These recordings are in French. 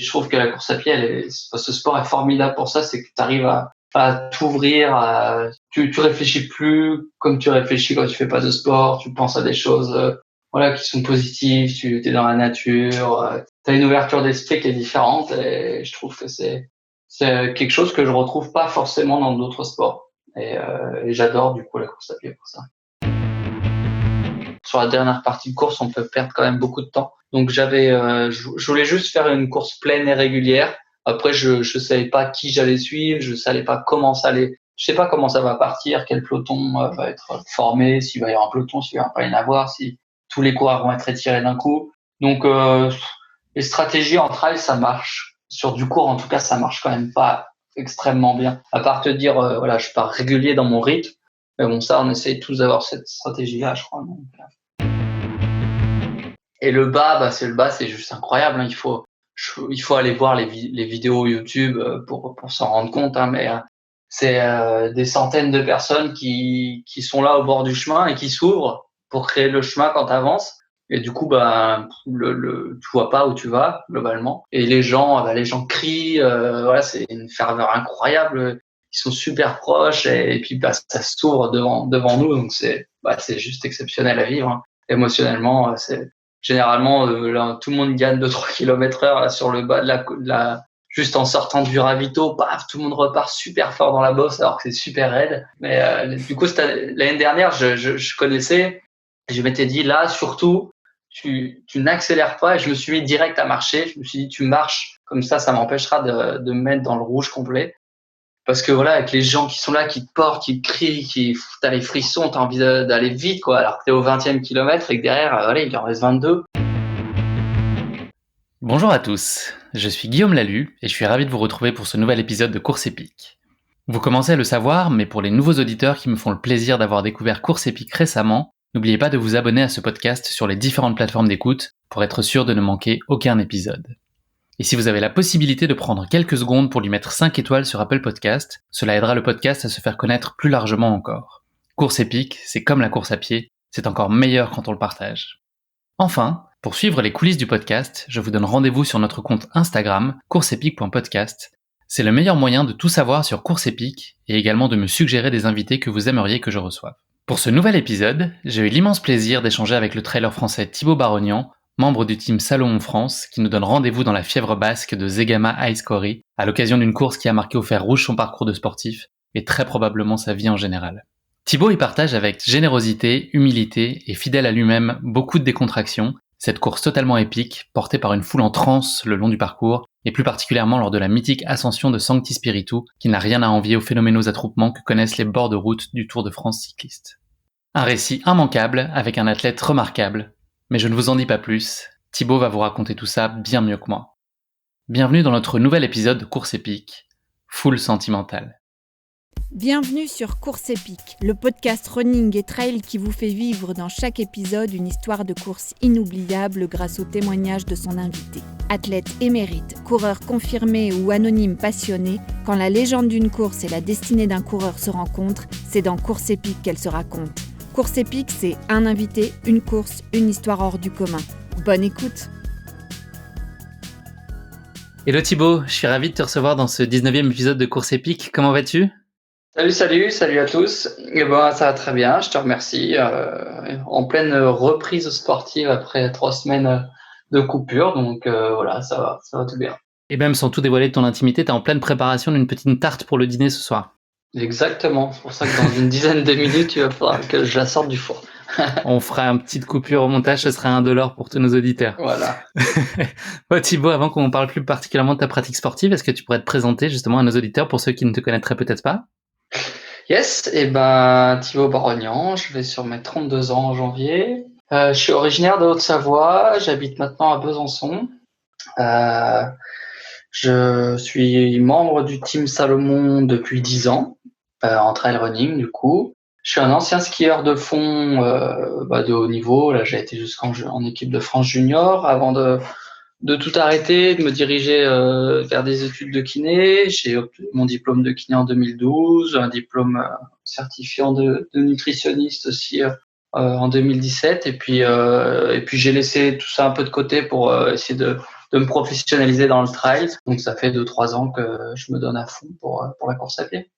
Je trouve que la course à pied, ce sport est formidable pour ça, c'est que tu arrives à t'ouvrir, tu réfléchis plus comme tu réfléchis quand tu fais pas de sport, tu penses à des choses, voilà, qui sont positives, tu es dans la nature, t'as une ouverture d'esprit qui est différente et je trouve que c'est quelque chose que je retrouve pas forcément dans d'autres sports. Et j'adore du coup la course à pied pour ça. Sur la dernière partie de course, on peut perdre quand même beaucoup de temps. Donc je voulais juste faire une course pleine et régulière. Après, je savais pas qui j'allais suivre, je savais pas comment ça allait, je sais pas comment ça va partir, quel peloton va être formé, s'il va y avoir un peloton, s'il va pas y en avoir, si tous les coureurs vont être étirés d'un coup. Donc les stratégies en trail, ça marche. Sur du court, en tout cas, ça marche quand même pas extrêmement bien. À part te dire, voilà, je pars régulier dans mon rythme. Mais bon, ça, on essaye tous d'avoir cette stratégie-là, je crois. Donc, et le bas, c'est juste incroyable. Hein. Il faut aller voir les vidéos YouTube pour s'en rendre compte. Hein, mais c'est des centaines de personnes qui sont là au bord du chemin et qui s'ouvrent pour créer le chemin quand tu avances. Et du coup, tu vois pas où tu vas globalement. Et les gens crient. Voilà, c'est une ferveur incroyable. Ils sont super proches et puis ça s'ouvre devant nous. Donc c'est juste exceptionnel à vivre. Hein. Émotionnellement, c'est généralement, là, tout le monde gagne 2-3 km/h là, sur le bas juste en sortant du ravito, paf, tout le monde repart super fort dans la bosse alors que c'est super raide. Mais du coup, l'année dernière, je connaissais, et je m'étais dit là, surtout, tu n'accélères pas. Et je me suis mis direct à marcher. Je me suis dit, tu marches comme ça m'empêchera de me mettre dans le rouge complet. Parce que voilà, avec les gens qui sont là, qui te portent, qui te crient, t'as les frissons, t'as envie d'aller vite, quoi. Alors que t'es au 20e kilomètre et que derrière, voilà, il en reste 22. Bonjour à tous, je suis Guillaume Lalu et je suis ravi de vous retrouver pour ce nouvel épisode de Course Épique. Vous commencez à le savoir, mais pour les nouveaux auditeurs qui me font le plaisir d'avoir découvert Course Épique récemment, n'oubliez pas de vous abonner à ce podcast sur les différentes plateformes d'écoute pour être sûr de ne manquer aucun épisode. Et si vous avez la possibilité de prendre quelques secondes pour lui mettre 5 étoiles sur Apple Podcast, cela aidera le podcast à se faire connaître plus largement encore. Course Épique, c'est comme la course à pied, c'est encore meilleur quand on le partage. Enfin, pour suivre les coulisses du podcast, je vous donne rendez-vous sur notre compte Instagram, courseepique.podcast. C'est le meilleur moyen de tout savoir sur Course Épique et également de me suggérer des invités que vous aimeriez que je reçoive. Pour ce nouvel épisode, j'ai eu l'immense plaisir d'échanger avec le trailer français Thibaut Barognan, membre du team Salomon France, qui nous donne rendez-vous dans la fièvre basque de Zegama Aizkori, à l'occasion d'une course qui a marqué au fer rouge son parcours de sportif, et très probablement sa vie en général. Thibaut y partage avec générosité, humilité et fidèle à lui-même beaucoup de décontraction, cette course totalement épique, portée par une foule en transe le long du parcours, et plus particulièrement lors de la mythique ascension de Sancti Spiritu, qui n'a rien à envier aux phénoménaux attroupements que connaissent les bords de route du Tour de France cycliste. Un récit immanquable avec un athlète remarquable, mais je ne vous en dis pas plus, Thibaut va vous raconter tout ça bien mieux que moi. Bienvenue dans notre nouvel épisode de Course Épique, full sentimental. Bienvenue sur Course Épique, le podcast running et trail qui vous fait vivre dans chaque épisode une histoire de course inoubliable grâce au témoignage de son invité. Athlète émérite, coureur confirmé ou anonyme passionné, quand la légende d'une course et la destinée d'un coureur se rencontrent, c'est dans Course Épique qu'elle se raconte. Course Épique, c'est un invité, une course, une histoire hors du commun. Bonne écoute! Hello Thibaut, je suis ravi de te recevoir dans ce 19e épisode de Course Épique. Comment vas-tu ? Salut à tous. Et ça va très bien, je te remercie. En pleine reprise sportive après 3 semaines de coupure, donc voilà, ça va tout bien. Et même sans tout dévoiler de ton intimité, t'es en pleine préparation d'une petite tarte pour le dîner ce soir. Exactement, c'est pour ça que dans une dizaine de minutes, il va falloir que je la sorte du four. On fera une petite coupure au montage, ce sera $1 pour tous nos auditeurs. Voilà. Bon, Thibaut, avant qu'on parle plus particulièrement de ta pratique sportive, est-ce que tu pourrais te présenter justement à nos auditeurs pour ceux qui ne te connaîtraient peut-être pas ? Yes, Thibaut Barognan, je vais sur mes 32 ans en janvier. Je suis originaire de Haute-Savoie, j'habite maintenant à Besançon. Je suis membre du team Salomon depuis 10 ans, en trail running du coup. Je suis un ancien skieur de fond de haut niveau. Là, j'ai été en équipe de France junior avant de tout arrêter, de me diriger vers des études de kiné. J'ai obtenu mon diplôme de kiné en 2012, un diplôme certifiant de nutritionniste aussi en 2017. Et puis j'ai laissé tout ça un peu de côté pour essayer de de me professionnaliser dans le trail. Donc ça fait 2-3 ans que je me donne à fond pour la course à pied.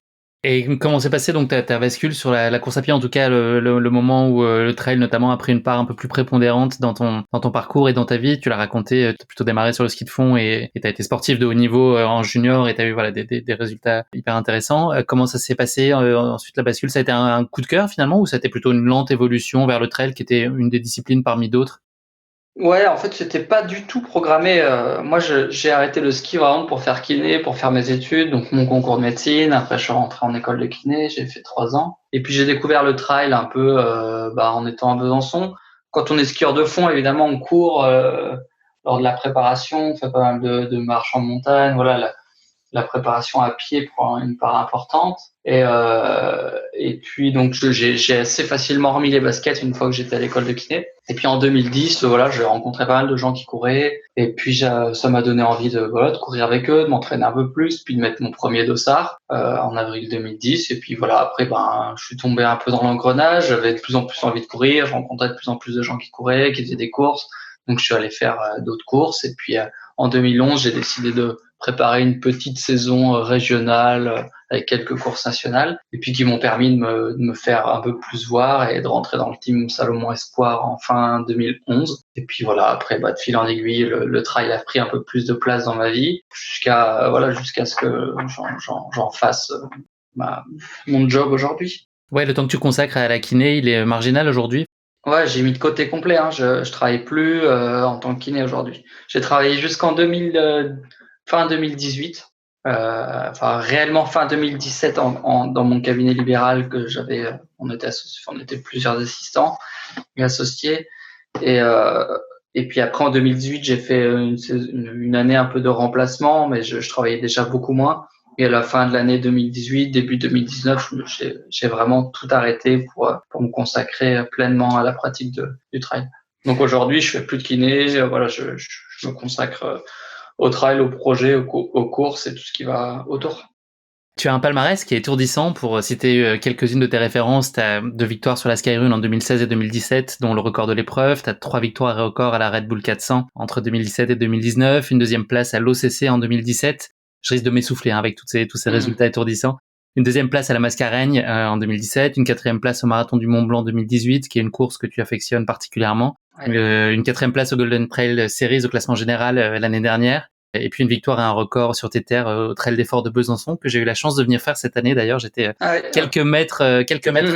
Et comment s'est passé donc ta bascule sur la course à pied, en tout cas le moment où le trail notamment a pris une part un peu plus prépondérante dans ton parcours et dans ta vie? Tu l'as raconté, tu as plutôt démarré sur le ski de fond et tu as été sportif de haut niveau en junior et tu as eu voilà des résultats hyper intéressants. Comment ça s'est passé ensuite la bascule? Ça a été un coup de cœur finalement, ou ça a été plutôt une lente évolution vers le trail qui était une des disciplines parmi d'autres? Ouais, en fait, c'était pas du tout programmé. Moi, j'ai arrêté le ski vraiment pour faire kiné, pour faire mes études, donc mon concours de médecine. Après, je suis rentré en école de kiné, j'ai fait 3 ans. Et puis, j'ai découvert le trail un peu en étant à Besançon. Quand on est skieur de fond, évidemment, on court lors de la préparation, on fait pas mal de marches en montagne. Voilà, la préparation à pied prend une part importante. Et puis donc j'ai assez facilement remis les baskets une fois que j'étais à l'école de kiné. Et puis en 2010, voilà, j'ai rencontré pas mal de gens qui couraient. Et puis ça m'a donné envie de courir avec eux, de m'entraîner un peu plus, puis de mettre mon premier dossard en avril 2010. Et puis voilà, après je suis tombé un peu dans l'engrenage. J'avais de plus en plus envie de courir. Je rencontrais de plus en plus de gens qui couraient, qui faisaient des courses. Donc je suis allé faire d'autres courses. Et puis en 2011, j'ai décidé de préparer une petite saison régionale avec quelques courses nationales, et puis qui m'ont permis de me faire un peu plus voir et de rentrer dans le team Salomon Espoir en fin 2011. Et puis voilà, après, de fil en aiguille, le trail a pris un peu plus de place dans ma vie, jusqu'à ce que j'en fasse mon job aujourd'hui. Ouais, le temps que tu consacres à la kiné, il est marginal aujourd'hui? Ouais, j'ai mis de côté complet. Je travaille plus en tant que kiné aujourd'hui. J'ai travaillé jusqu'en fin 2018. Réellement fin 2017 dans mon cabinet libéral que j'avais. On était plusieurs assistants et associés. Et puis après en 2018, j'ai fait une année un peu de remplacement, mais je travaillais déjà beaucoup moins. Et à la fin de l'année 2018, début 2019, j'ai vraiment tout arrêté pour me consacrer pleinement à la pratique du trail. Donc aujourd'hui, je fais plus de kiné. Voilà, je me consacre au trail, au projet, aux courses et tout ce qui va autour. Tu as un palmarès qui est étourdissant. Pour citer quelques-unes de tes références, tu as 2 victoires sur la Skyrun en 2016 et 2017, dont le record de l'épreuve. Tu as 3 victoires et records à la Red Bull 400 entre 2017 et 2019, une 2e place à l'OCC en 2017. Je risque de m'essouffler avec tous ces résultats étourdissants. Une 2e place à la Mascareigne en 2017, une 4e place au Marathon du Mont Blanc en 2018, qui est une course que tu affectionnes particulièrement. Ouais. Une 4e place au Golden Trail Series au classement général l'année dernière. Et puis une victoire et un record sur tes terres au Trail des Forts de Besançon, que j'ai eu la chance de venir faire cette année. D'ailleurs, j'étais quelques mètres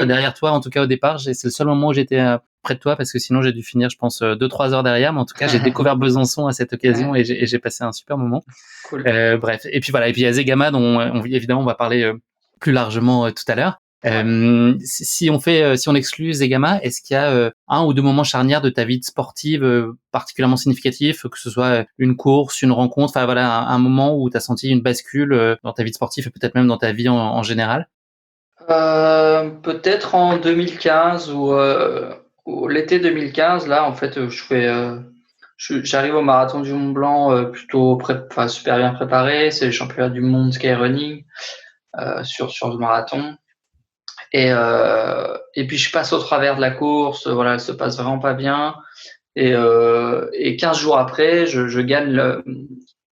derrière toi, en tout cas au départ. C'est le seul moment où j'étais près de toi, parce que sinon j'ai dû finir, je pense, 2-3 heures derrière. Mais en tout cas, j'ai découvert Besançon à cette occasion et j'ai passé un super moment. Cool. Bref. Et puis voilà. Et puis il y a Zegama, dont évidemment on va parler plus largement tout à l'heure. Si on exclut Zegama, est-ce qu'il y a 1 ou 2 moments charnières de ta vie sportive particulièrement significatifs, que ce soit une course, une rencontre, enfin voilà, un moment où tu as senti une bascule dans ta vie sportive et peut-être même dans ta vie en général? Peut-être en 2015 ou l'été 2015. Là, en fait, j'arrive au Marathon du Mont Blanc plutôt super bien préparé. C'est les championnats du monde skyrunning sur le marathon. Et puis je passe au travers de la course, voilà, elle se passe vraiment pas bien. Et 15 jours après, je gagne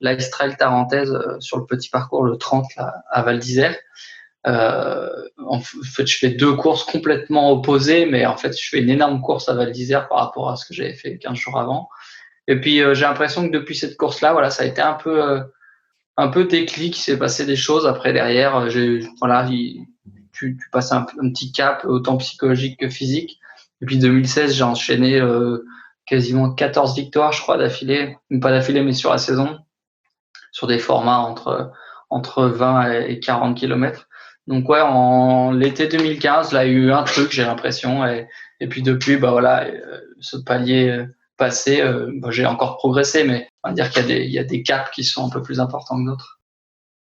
l'Ice Trail Tarentaise sur le petit parcours, le 30 là, à Val d'Isère. En fait, je fais 2 courses complètement opposées, mais en fait, je fais une énorme course à Val d'Isère par rapport à ce que j'avais fait 15 jours avant. Et puis j'ai l'impression que depuis cette course-là, voilà, ça a été un peu déclic, il s'est passé des choses après derrière. Tu passes un petit cap, autant psychologique que physique. Et puis 2016, j'ai enchaîné quasiment 14 victoires, je crois, d'affilée. Pas d'affilée, mais sur la saison, sur des formats entre 20 et 40 km. Donc ouais, en l'été 2015, là, il y a eu un truc, j'ai l'impression. Et puis depuis, ce palier passé, j'ai encore progressé, mais on va dire qu'il y a des caps qui sont un peu plus importants que d'autres.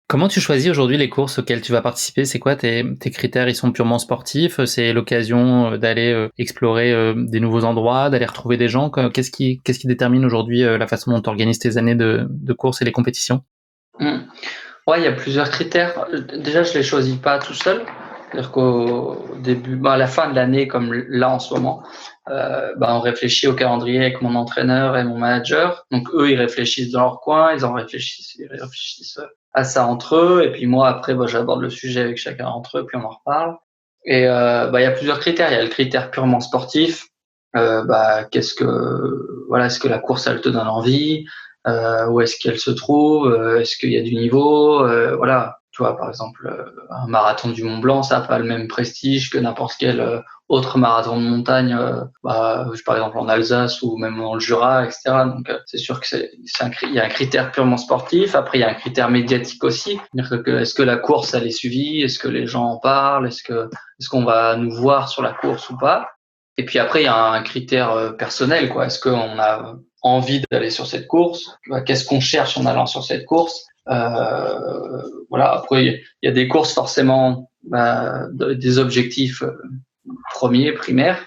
Comment tu choisis aujourd'hui les courses auxquelles tu vas participer? C'est quoi tes critères? Ils sont purement sportifs? C'est l'occasion d'aller explorer des nouveaux endroits, d'aller retrouver des gens? Qu'est-ce qui détermine aujourd'hui la façon dont tu organises tes années de course et les compétitions? Ouais, il y a plusieurs critères. Déjà, je les choisis pas tout seul. C'est-à-dire qu'au début, à la fin de l'année, comme là en ce moment, on réfléchit au calendrier avec mon entraîneur et mon manager. Donc eux, ils réfléchissent dans leur coin, ils réfléchissent à ça entre eux. Et puis moi, après, j'aborde le sujet avec chacun d'entre eux, puis on en reparle. Et il y a plusieurs critères. Il y a le critère purement sportif. Est-ce que la course, elle te donne envie? Où est-ce qu'elle se trouve? Est-ce qu'il y a du niveau? Voilà. Tu vois, par exemple, un marathon du Mont Blanc, ça n'a pas le même prestige que n'importe quel autre marathon de montagne, par exemple en Alsace ou même dans le Jura, etc. Donc, c'est sûr que il y a un critère purement sportif. Après, il y a un critère médiatique aussi. C'est-à-dire que est-ce que la course, elle est suivie? Est-ce que les gens en parlent? Est-ce qu'on va nous voir sur la course ou pas? Et puis après, il y a un critère personnel, quoi. Est-ce qu'on a envie d'aller sur cette course? Qu'est-ce qu'on cherche en allant sur cette course? Voilà. Après, il y a des courses forcément, des objectifs premiers, primaires.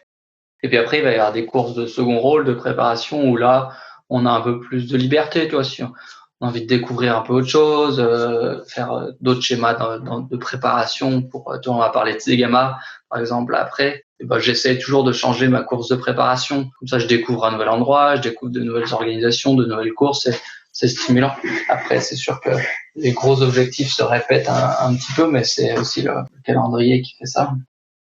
Et puis après, il va y avoir des courses de second rôle, de préparation, où là, on a un peu plus de liberté, tu vois. Si on a envie de découvrir un peu autre chose, faire d'autres schémas de préparation. On va parler de Zegama, par exemple, après. J'essaie toujours de changer ma course de préparation. Comme ça, je découvre un nouvel endroit, je découvre de nouvelles organisations, de nouvelles courses. C'est stimulant. Après, c'est sûr que les gros objectifs se répètent un petit peu, mais c'est aussi le calendrier qui fait ça.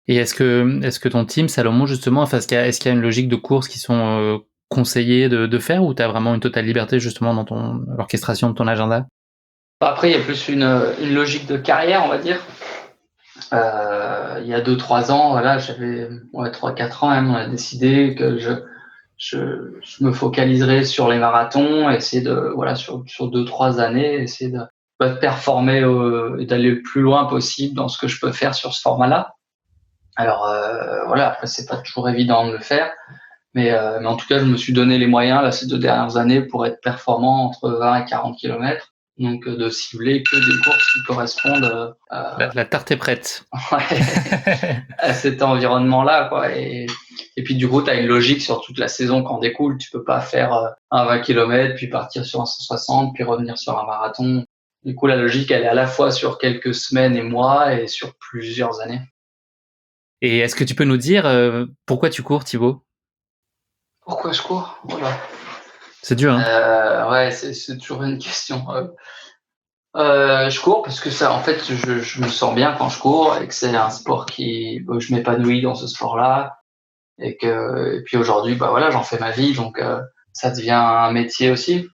Et est-ce que ton team Salomon justement, enfin, est-ce qu'il y a une logique de course qui sont conseillées de faire, ou tu as vraiment une totale liberté justement dans l'orchestration de ton agenda? Après, il y a plus une logique de carrière, on va dire. Il y a 2-3 ans, voilà, j'avais 3-4 ans même, on a décidé que je me focaliserais sur les marathons, essayer de sur 2-3 années, essayer de performer et d'aller le plus loin possible dans ce que je peux faire sur ce format-là. Alors après, c'est pas toujours évident de le faire, mais en tout cas, je me suis donné les moyens là ces 2 dernières années pour être performant entre 20 et 40 kilomètres. Donc de cibler que des courses qui correspondent La tarte est prête. à cet environnement-là, quoi. Et puis du coup, tu as une logique sur toute la saison qui en découle. Tu peux pas faire un 20 km, puis partir sur un 160, puis revenir sur un marathon. Du coup, la logique, elle est à la fois sur quelques semaines et mois et sur plusieurs années. Et est-ce que tu peux nous dire pourquoi tu cours, Thibaut? Pourquoi je cours? Voilà. C'est dur, hein? Ouais, c'est toujours une question. Je cours parce que ça, en fait, je me sens bien quand je cours et que c'est un sport je m'épanouis dans ce sport-là et puis aujourd'hui, j'en fais ma vie, donc ça devient un métier aussi.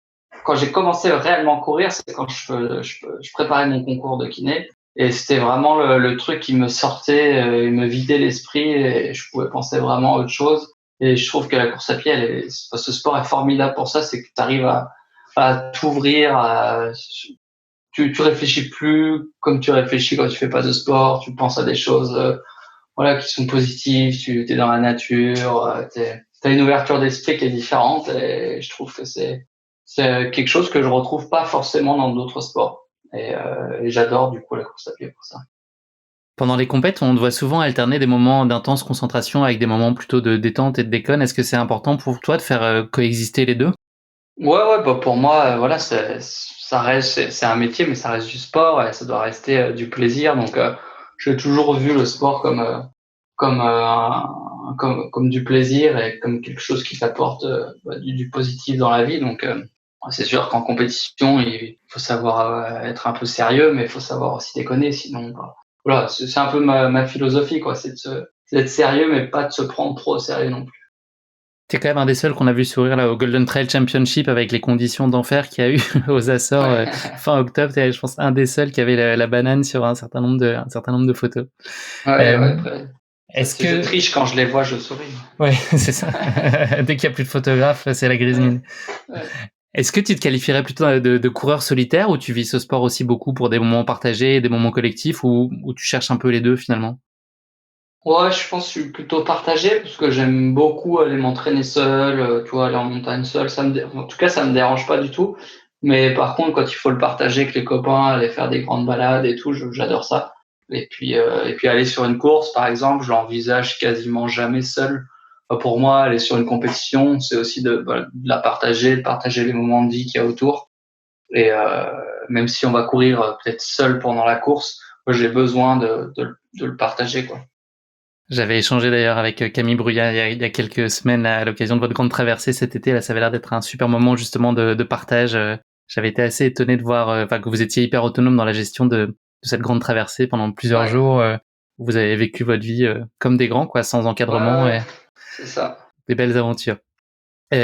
Quand j'ai commencé réellement à courir, c'est quand je préparais mon concours de kiné et c'était vraiment le truc qui me sortait, me vidait l'esprit et je pouvais penser vraiment à autre chose. Et je trouve que la course à pied, ce sport est formidable pour ça, c'est que tu arrives à t'ouvrir, tu réfléchis plus comme tu réfléchis quand tu fais pas de sport, tu penses à des choses qui sont positives, tu es dans la nature, t'as une ouverture d'esprit qui est différente et je trouve que c'est quelque chose que je retrouve pas forcément dans d'autres sports et j'adore du coup la course à pied pour ça. Pendant les compètes, on te voit souvent alterner des moments d'intense concentration avec des moments plutôt de détente et de déconne. Est-ce que c'est important pour toi de faire coexister les deux? Ouais, pour moi, ça reste, c'est un métier, mais ça reste du sport et ça doit rester du plaisir. Donc, j'ai toujours vu le sport comme du plaisir et comme quelque chose qui t'apporte du positif dans la vie. Donc, c'est sûr qu'en compétition, il faut savoir être un peu sérieux, mais il faut savoir aussi déconner. Sinon, voilà, c'est un peu ma philosophie, quoi. C'est d'être sérieux, mais pas de se prendre trop au sérieux non plus. T'es quand même un des seuls qu'on a vu sourire là au Golden Trail Championship avec les conditions d'enfer qu'il y a eu aux Açores fin octobre. T'es, je pense, un des seuls qui avait la banane sur un certain nombre de photos. Est-ce Si que je triche quand je les vois, je souris. Ouais, c'est ça. Dès qu'il y a plus de photographes, c'est la grise mine. Ouais. Est-ce que tu te qualifierais plutôt de coureur solitaire, ou tu vis ce sport aussi beaucoup pour des moments partagés, des moments collectifs, ou tu cherches un peu les deux finalement? Ouais, je pense que je suis plutôt partagé parce que j'aime beaucoup aller m'entraîner seul, tu vois, aller en montagne seul. En tout cas, ça me dérange pas du tout. Mais par contre, quand il faut le partager avec les copains, aller faire des grandes balades et tout, j'adore ça. Et puis aller sur une course, par exemple, je l'envisage quasiment jamais seul. Pour moi, aller sur une compétition, c'est aussi de la partager, de partager les moments de vie qu'il y a autour. Et même si on va courir peut-être seul pendant la course, moi, j'ai besoin de le partager, quoi. J'avais échangé d'ailleurs avec Camille Bruyat il y a quelques semaines à l'occasion de votre grande traversée cet été. Là, ça avait l'air d'être un super moment justement de partage. J'avais été assez étonné de voir que vous étiez hyper autonome dans la gestion de cette grande traversée pendant plusieurs jours. Vous avez vécu votre vie comme des grands, quoi, sans encadrement et c'est ça. des belles aventures.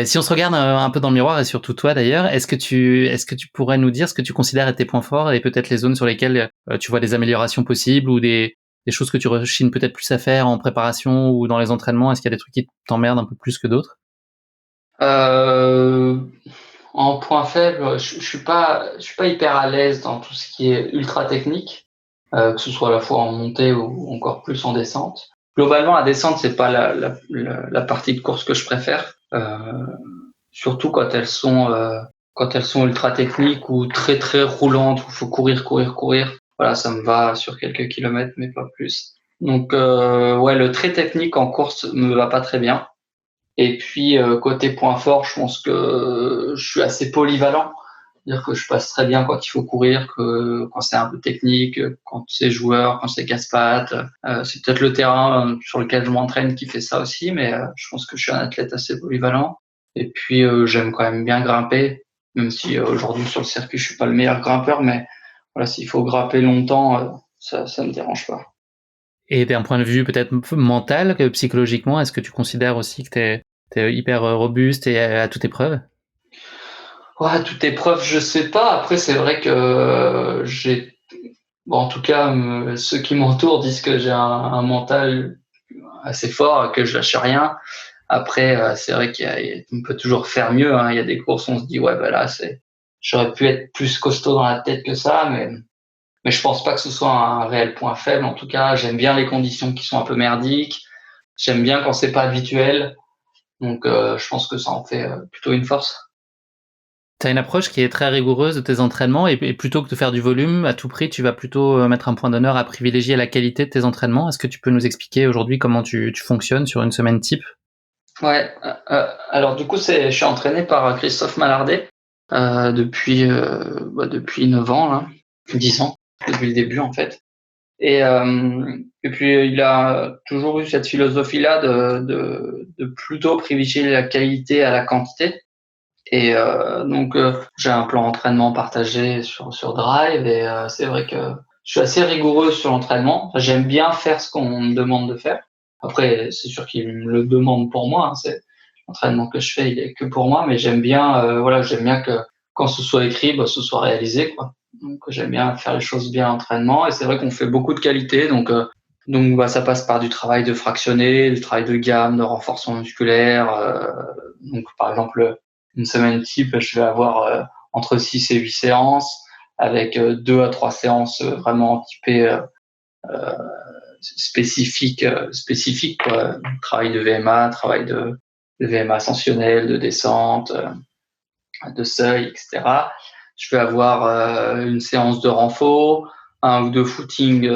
Si on se regarde un peu dans le miroir et surtout toi d'ailleurs, est-ce que tu pourrais nous dire ce que tu considères être tes points forts et peut-être les zones sur lesquelles tu vois des améliorations possibles ou des choses que tu rechignes peut-être plus à faire en préparation ou dans les entraînements? Est-ce qu'il y a des trucs qui t'emmerdent un peu plus que d'autres? En point faible, je suis pas hyper à l'aise dans tout ce qui est ultra technique, que ce soit à la fois en montée ou encore plus en descente. Globalement, la descente, c'est pas la partie de course que je préfère, surtout quand elles sont ultra techniques ou très très roulantes où il faut courir. Voilà, ça me va sur quelques kilomètres, mais pas plus. Donc ouais, le très technique en course me va pas très bien. Et puis côté point fort, je pense que je suis assez polyvalent, c'est-à-dire que je passe très bien quand il faut courir, que quand c'est un peu technique, quand c'est joueur, quand c'est casse-pattes. C'est peut-être le terrain sur lequel je m'entraîne qui fait ça aussi, mais je pense que je suis un athlète assez polyvalent. Et puis j'aime quand même bien grimper, même si aujourd'hui sur le circuit je suis pas le meilleur grimpeur, mais voilà, s'il faut grimper longtemps, ça me dérange pas. Et d'un point de vue peut-être mental, que psychologiquement, est-ce que tu considères aussi que t'es hyper robuste et à toute épreuve? Ouais, toute épreuve, je sais pas. Après, c'est vrai que bon, en tout cas, ceux qui m'entourent disent que j'ai un mental assez fort, que je lâche rien. Après, c'est vrai qu'on peut toujours faire mieux, hein. Il y a des courses où on se dit, ouais, bah là, j'aurais pu être plus costaud dans la tête que ça, mais je pense pas que ce soit un réel point faible. En tout cas, j'aime bien les conditions qui sont un peu merdiques. J'aime bien quand c'est pas habituel. Donc, je pense que ça en fait plutôt une force. T'as une approche qui est très rigoureuse de tes entraînements et plutôt que de faire du volume, à tout prix, tu vas plutôt mettre un point d'honneur à privilégier la qualité de tes entraînements. Est-ce que tu peux nous expliquer aujourd'hui comment tu fonctionnes sur une semaine type? Ouais, alors du coup, je suis entraîné par Christophe Mallardet depuis 9 ans, là, 10 ans, depuis le début en fait. Et puis il a toujours eu cette philosophie-là de plutôt privilégier la qualité à la quantité. Et donc j'ai un plan d'entraînement partagé sur Drive et c'est vrai que je suis assez rigoureux sur l'entraînement. Enfin, j'aime bien faire ce qu'on me demande de faire. Après, c'est sûr qu'il me le demande pour moi, hein. C'est l'entraînement que je fais, il est que pour moi, mais j'aime bien que quand ce soit écrit, bah, ce soit réalisé, quoi. Donc j'aime bien faire les choses bien à l'entraînement et c'est vrai qu'on fait beaucoup de qualité, donc bah, ça passe par du travail de fractionné, du travail de gamme, de renforcement musculaire. Donc par exemple une semaine type, je vais avoir entre 6 et 8 séances avec 2 à 3 séances vraiment typées spécifiques, quoi. Travail de VMA, travail de VMA ascensionnel, de descente, de seuil, etc. Je vais avoir une séance de renfort, un ou deux footings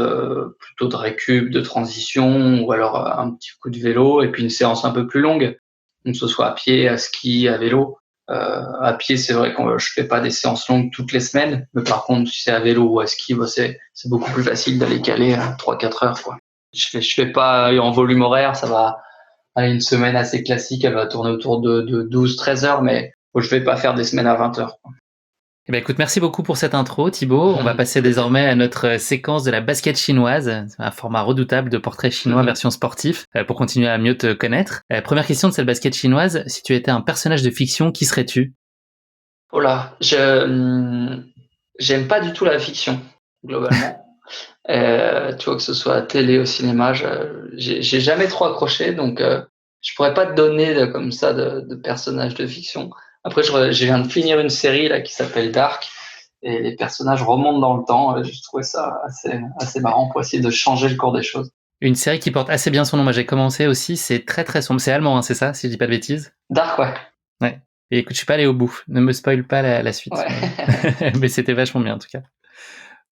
plutôt de récup, de transition, ou alors un petit coup de vélo, et puis une séance un peu plus longue, donc que ce soit à pied, à ski, à vélo. À pied, c'est vrai que je fais pas des séances longues toutes les semaines, mais par contre, si c'est à vélo ou à ski, bah, c'est beaucoup plus facile d'aller caler à 3-4 heures, quoi. Je fais pas en volume horaire, ça va aller une semaine assez classique, elle va tourner autour de 12-13 heures, mais je vais pas faire des semaines à 20 heures, quoi. Eh ben, écoute, merci beaucoup pour cette intro, Thibaut. On va passer désormais à notre séquence de la basket chinoise, un format redoutable de portrait chinois version sportif, pour continuer à mieux te connaître. Première question de cette basket chinoise, si tu étais un personnage de fiction, qui serais-tu? Oh là, j'aime pas du tout la fiction, globalement. Tu vois, que ce soit à télé, au cinéma, j'ai jamais trop accroché, donc je pourrais pas te donner comme ça de personnages de fiction. Après, je viens de finir une série là qui s'appelle Dark, et les personnages remontent dans le temps. J'ai trouvé ça assez marrant pour essayer de changer le cours des choses. Une série qui porte assez bien son nom. Moi, j'ai commencé aussi. C'est très très sombre. C'est allemand, hein, c'est ça, si je dis pas de bêtises? Dark, ouais. Ouais. Et écoute, je suis pas allé au bout. Ne me spoil pas la suite. Ouais. Mais c'était vachement bien en tout cas.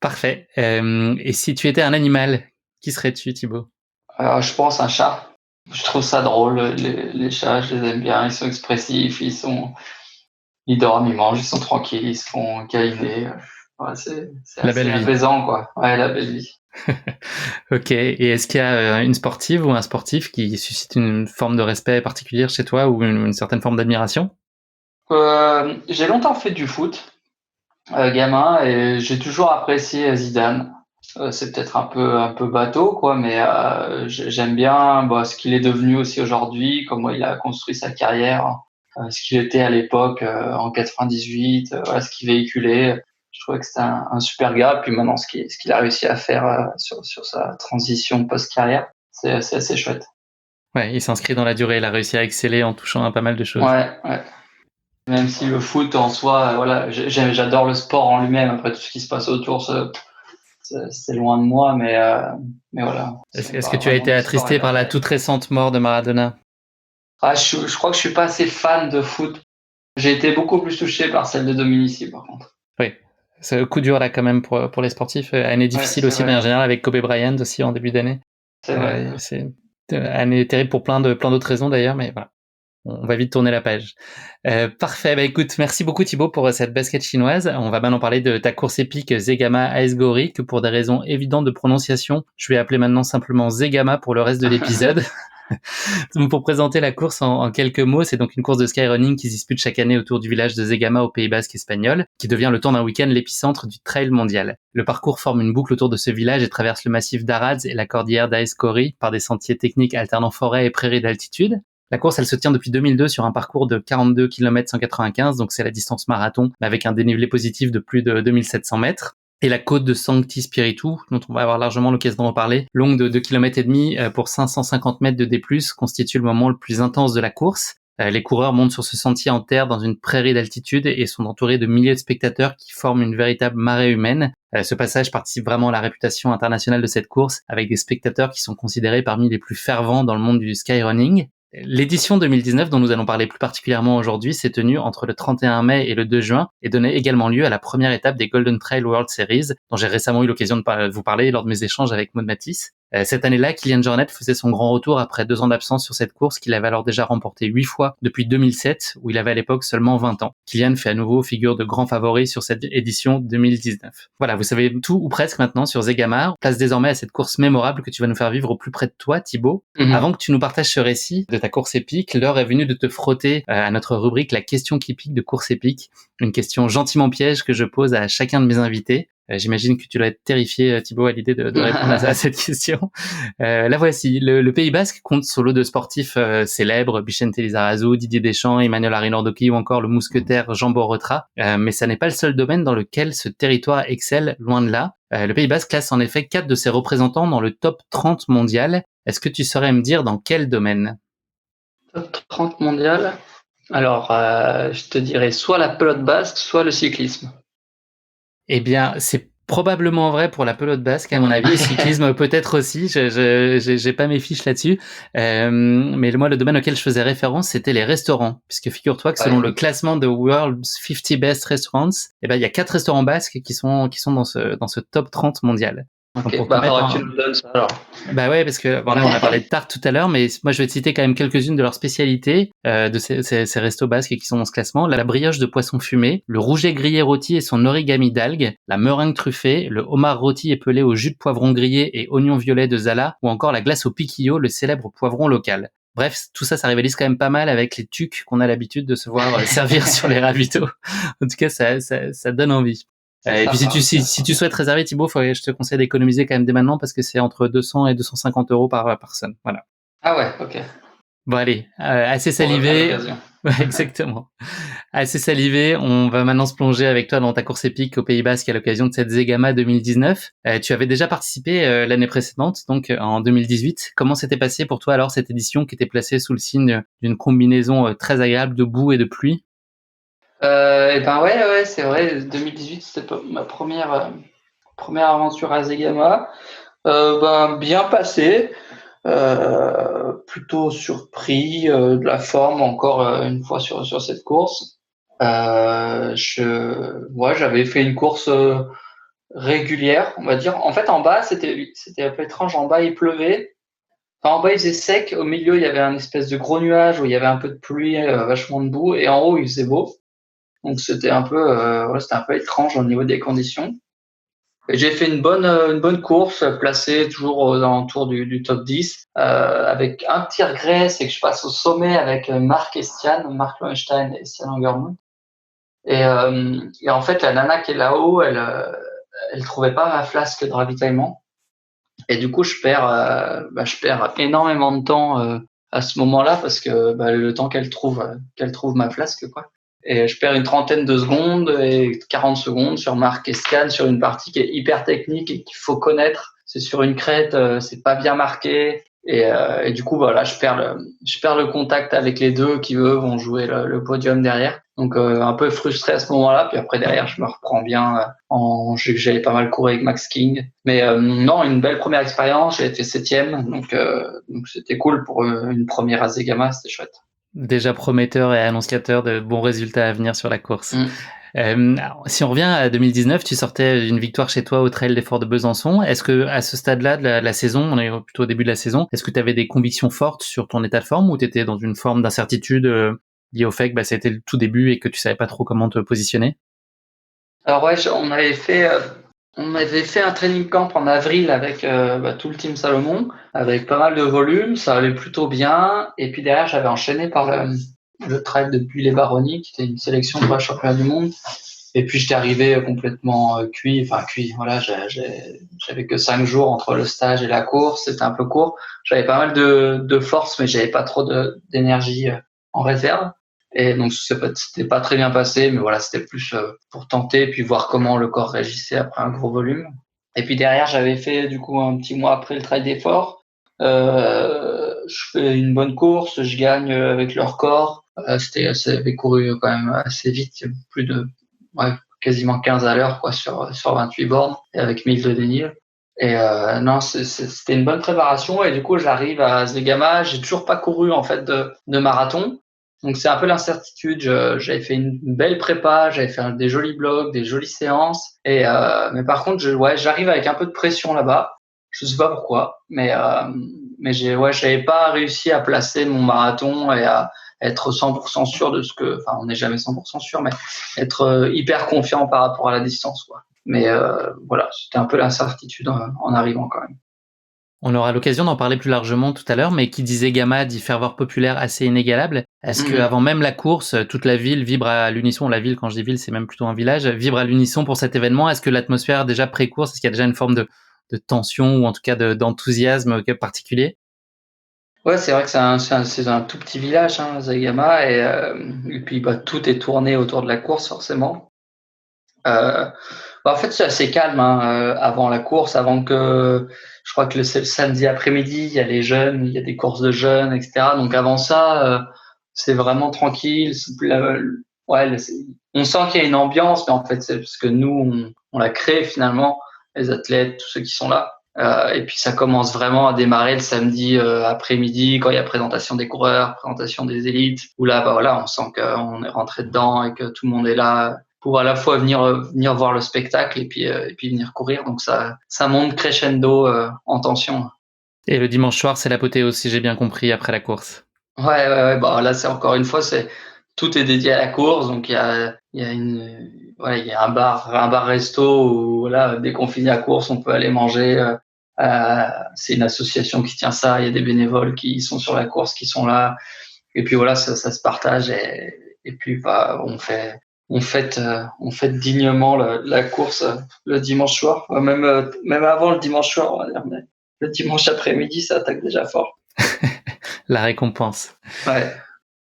Parfait. Et si tu étais un animal, qui serais-tu, Thibaut? Alors, je pense un chat. Je trouve ça drôle. Les chats, je les aime bien. Ils sont expressifs. Ils dorment, ils mangent, ils sont tranquilles, ils se font câliner. Ouais, c'est La belle assez vie. apaisant, quoi. Ouais, la belle vie. Ok. Et est-ce qu'il y a une sportive ou un sportif qui suscite une forme de respect particulière chez toi ou une certaine forme d'admiration? J'ai longtemps fait du foot, gamin, et j'ai toujours apprécié Zidane. C'est peut-être un peu bateau, quoi, mais j'aime bien ce qu'il est devenu aussi aujourd'hui, comment il a construit sa carrière, ce qu'il était à l'époque en 98, voilà, ce qu'il véhiculait. Je trouvais que c'était un super gars. Puis maintenant, ce qu'il a réussi à faire sur sa transition post-carrière, c'est assez chouette. Ouais, il s'inscrit dans la durée. Il a réussi à exceller en touchant à pas mal de choses. Ouais, ouais. Même si le foot en soi, voilà, j'adore le sport en lui-même. Après tout ce qui se passe autour, c'est loin de moi, mais voilà. Si on Est-ce que parle tu as vraiment été du sport attristé par la éternel. toute récente mort de Maradona? Ah, je crois que je suis pas assez fan de foot. J'ai été beaucoup plus touché par celle de Dominici, par contre. Oui. C'est un coup dur là quand même pour les sportifs. Année Ouais, difficile c'est aussi, mais vrai. en général avec Kobe Bryant aussi en début d'année. C'est vrai. C'est année terrible pour plein d'autres raisons d'ailleurs, mais voilà. On va vite tourner la page. Parfait. Bah écoute, merci beaucoup Thibaut pour cette basket chinoise. On va maintenant parler de ta course épique Zegama AS Gori, que pour des raisons évidentes de prononciation, je vais appeler maintenant simplement Zegama pour le reste de l'épisode. Donc, pour présenter la course en quelques mots, c'est donc une course de skyrunning qui se dispute chaque année autour du village de Zegama au Pays Basque espagnol, qui devient le temps d'un week-end l'épicentre du trail mondial. Le parcours forme une boucle autour de ce village et traverse le massif d'Aradz et la cordillère d'Aezcori par des sentiers techniques alternant forêt et prairies d'altitude. La course, elle se tient depuis 2002 sur un parcours de 42 km 195, donc c'est la distance marathon, mais avec un dénivelé positif de plus de 2700 mètres. Et la côte de Sancti Spiritu, dont on va avoir largement l'occasion d'en reparler, longue de 2,5 km pour 550 mètres de D+, constitue le moment le plus intense de la course. Les coureurs montent sur ce sentier en terre dans une prairie d'altitude et sont entourés de milliers de spectateurs qui forment une véritable marée humaine. Ce passage participe vraiment à la réputation internationale de cette course, avec des spectateurs qui sont considérés parmi les plus fervents dans le monde du skyrunning. L'édition 2019, dont nous allons parler plus particulièrement aujourd'hui, s'est tenue entre le 31 mai et le 2 juin et donnait également lieu à la première étape des Golden Trail World Series, dont j'ai récemment eu l'occasion de vous parler lors de mes échanges avec Maud Matisse. Cette année-là, Kilian Jornet faisait son grand retour après 2 ans d'absence sur cette course qu'il avait alors déjà remporté 8 fois depuis 2007, où il avait à l'époque seulement 20 ans. Kilian fait à nouveau figure de grand favori sur cette édition 2019. Voilà, vous savez tout ou presque maintenant sur Zegama. Place désormais à cette course mémorable que tu vas nous faire vivre au plus près de toi, Thibaut. Avant que tu nous partages ce récit de ta course épique, l'heure est venue de te frotter à notre rubrique La question qui pique de course épique, une question gentiment piège que je pose à chacun de mes invités. J'imagine que tu dois être terrifié, Thibaut, à l'idée de répondre à cette question. La voici. Le Pays Basque compte son lot de sportifs célèbres, Vicente Lizarazu, Didier Deschamps, Emmanuel Arinordoki ou encore le mousquetaire Jean Borotra. Mais ça n'est pas le seul domaine dans lequel ce territoire excelle, loin de là. Le Pays Basque classe en effet 4 de ses représentants dans le top 30 mondial. Est-ce que tu saurais me dire dans quel domaine? Top 30 mondial. Alors, je te dirais soit la pelote basque, soit le cyclisme. Eh bien, c'est probablement vrai pour la pelote basque, à mon avis. Cyclisme peut-être aussi. J'ai pas mes fiches là-dessus. Mais moi, le domaine auquel je faisais référence, c'était les restaurants. Puisque figure-toi que selon le classement de World's 50 Best Restaurants, eh ben, il y a 4 restaurants basques qui sont dans ce top 30 mondial. Ok, faudra que tu nous donnes ça alors. Bah ouais, parce que bon, là, on a parlé de tarte tout à l'heure, mais moi je vais te citer quand même quelques-unes de leurs spécialités de ces restos basques qui sont dans ce classement. La brioche de poisson fumé, le rouget grillé rôti et son origami d'algues, la meringue truffée, le homard rôti épelé au jus de poivron grillé et oignon violet de Zala, ou encore la glace au piquillo, le célèbre poivron local. Bref, tout ça, ça rivalise quand même pas mal avec les tucs qu'on a l'habitude de se voir servir sur les ravitaux. En tout cas, ça donne envie. Et puis si tu souhaites réserver, Thibaut, je te conseille d'économiser quand même dès maintenant parce que c'est entre 200 et 250 euros par personne. Voilà. Ah ouais, ok. Bon allez, assez salivé. Ouais, exactement. Assez salivé, on va maintenant se plonger avec toi dans ta course épique au Pays Basque à l'occasion de cette Zegama 2019. Tu avais déjà participé l'année précédente, donc en 2018. Comment s'était passé pour toi alors cette édition qui était placée sous le signe d'une combinaison très agréable de boue et de pluie? Et ben ouais, c'est vrai. 2018, c'était ma première aventure à Zegama. Bien passé. Plutôt surpris de la forme encore une fois sur cette course. J'avais fait une course régulière, on va dire. En fait, en bas, c'était un peu étrange. En bas, il pleuvait. Enfin, en bas, il faisait sec. Au milieu, il y avait un espèce de gros nuage où il y avait un peu de pluie, vachement de boue. Et en haut, il faisait beau. Donc c'était un peu étrange au niveau des conditions. Et j'ai fait une bonne course, placée toujours aux alentours du top 10, avec un petit regret, c'est que je passe au sommet avec Marc Lohenstein et Stian Angermund. Et en fait, la nana qui est là-haut, elle trouvait pas ma flasque de ravitaillement. Et du coup, je perds énormément de temps à ce moment-là parce que le temps qu'elle trouve ma flasque, quoi. Et je perds une trentaine de secondes et 40 secondes sur Marc et Stian sur une partie qui est hyper technique et qu'il faut connaître. C'est sur une crête, c'est pas bien marqué. Et du coup, voilà, je perds le contact avec les deux qui, eux, vont jouer le podium derrière. Donc, un peu frustré à ce moment-là. Puis après, derrière, je me reprends bien. J'avais pas mal couru avec Max King. Mais non, une belle première expérience. J'ai fait 7e. Donc c'était cool pour une première Azegama. C'était chouette. Déjà prometteur et annonciateur de bons résultats à venir sur la course. Alors, si on revient à 2019, tu sortais d'une victoire chez toi au Trail des Forts de Besançon. Est-ce que à ce stade-là de la saison, on est plutôt au début de la saison, est-ce que tu avais des convictions fortes sur ton état de forme ou tu étais dans une forme d'incertitude liée au fait que c'était le tout début et que tu savais pas trop comment te positionner? Alors ouais, on avait fait un training camp en avril avec tout le team Salomon, avec pas mal de volume, ça allait plutôt bien. Et puis derrière, j'avais enchaîné par le trail de Buis-les-Baronnies, qui était une sélection pour la championnat du monde. Et puis j'étais arrivé complètement cuit. Voilà, j'avais que 5 jours entre le stage et la course, c'était un peu court. J'avais pas mal de force, mais j'avais pas trop d'énergie en réserve. Et donc c'était pas très bien passé, mais voilà, c'était plus pour tenter puis voir comment le corps réagissait après un gros volume. Et puis derrière, j'avais fait du coup un petit mois après le trail d'effort. Je fais une bonne course, je gagne avec le record. J'avais couru quand même assez vite, plus de quasiment 15 à l'heure quoi sur 28 bornes et avec 1000 de dénivelé. Et non, c'était une bonne préparation et du coup j'arrive à Zegama, j'ai toujours pas couru en fait de marathon. Donc c'est un peu l'incertitude. J'avais fait une belle prépa, j'avais fait des jolis blogs, des jolies séances. Mais par contre, j'arrive avec un peu de pression là-bas. Je sais pas pourquoi, mais j'avais pas réussi à placer mon marathon et à être 100% sûr de enfin, on n'est jamais 100% sûr, mais être hyper confiant par rapport à la distance, quoi. Mais voilà, c'était un peu l'incertitude en arrivant quand même. On aura l'occasion d'en parler plus largement tout à l'heure, mais qui disait Gamma dit ferveur populaire assez inégalable. Est-ce que avant même la course, toute la ville vibre à l'unisson? La ville, quand je dis ville, c'est même plutôt un village, vibre à l'unisson pour cet événement. Est-ce que l'atmosphère déjà pré-course, est-ce qu'il y a déjà une forme de tension ou en tout cas d'enthousiasme particulier? Ouais, c'est vrai que c'est un tout petit village, hein, Zagama, et puis tout est tourné autour de la course forcément. En fait, c'est assez calme avant la course, je crois que c'est le samedi après-midi, il y a les jeunes, il y a des courses de jeunes, etc. Donc avant ça, c'est vraiment tranquille. On sent qu'il y a une ambiance, mais en fait, c'est parce que nous, on la crée finalement, les athlètes, tous ceux qui sont là. Et puis ça commence vraiment à démarrer le samedi après-midi quand il y a présentation des coureurs, présentation des élites, où là, on sent qu'on est rentré dedans et que tout le monde est là pour à la fois venir voir le spectacle et puis venir courir. Donc ça monte crescendo en tension. Et le dimanche soir, c'est l'apothéose, si j'ai bien compris, après la course. Ouais. Là, c'est encore une fois, tout est dédié à la course. Donc il y a un bar resto où voilà, dès qu'on finit la course, on peut aller manger. C'est une association qui tient ça. Il y a des bénévoles qui sont sur la course, qui sont là. Et puis voilà, ça se partage et puis on fête dignement la course le dimanche soir, même avant le dimanche soir, on va dire, mais le dimanche après-midi, ça attaque déjà fort. La récompense. Ouais.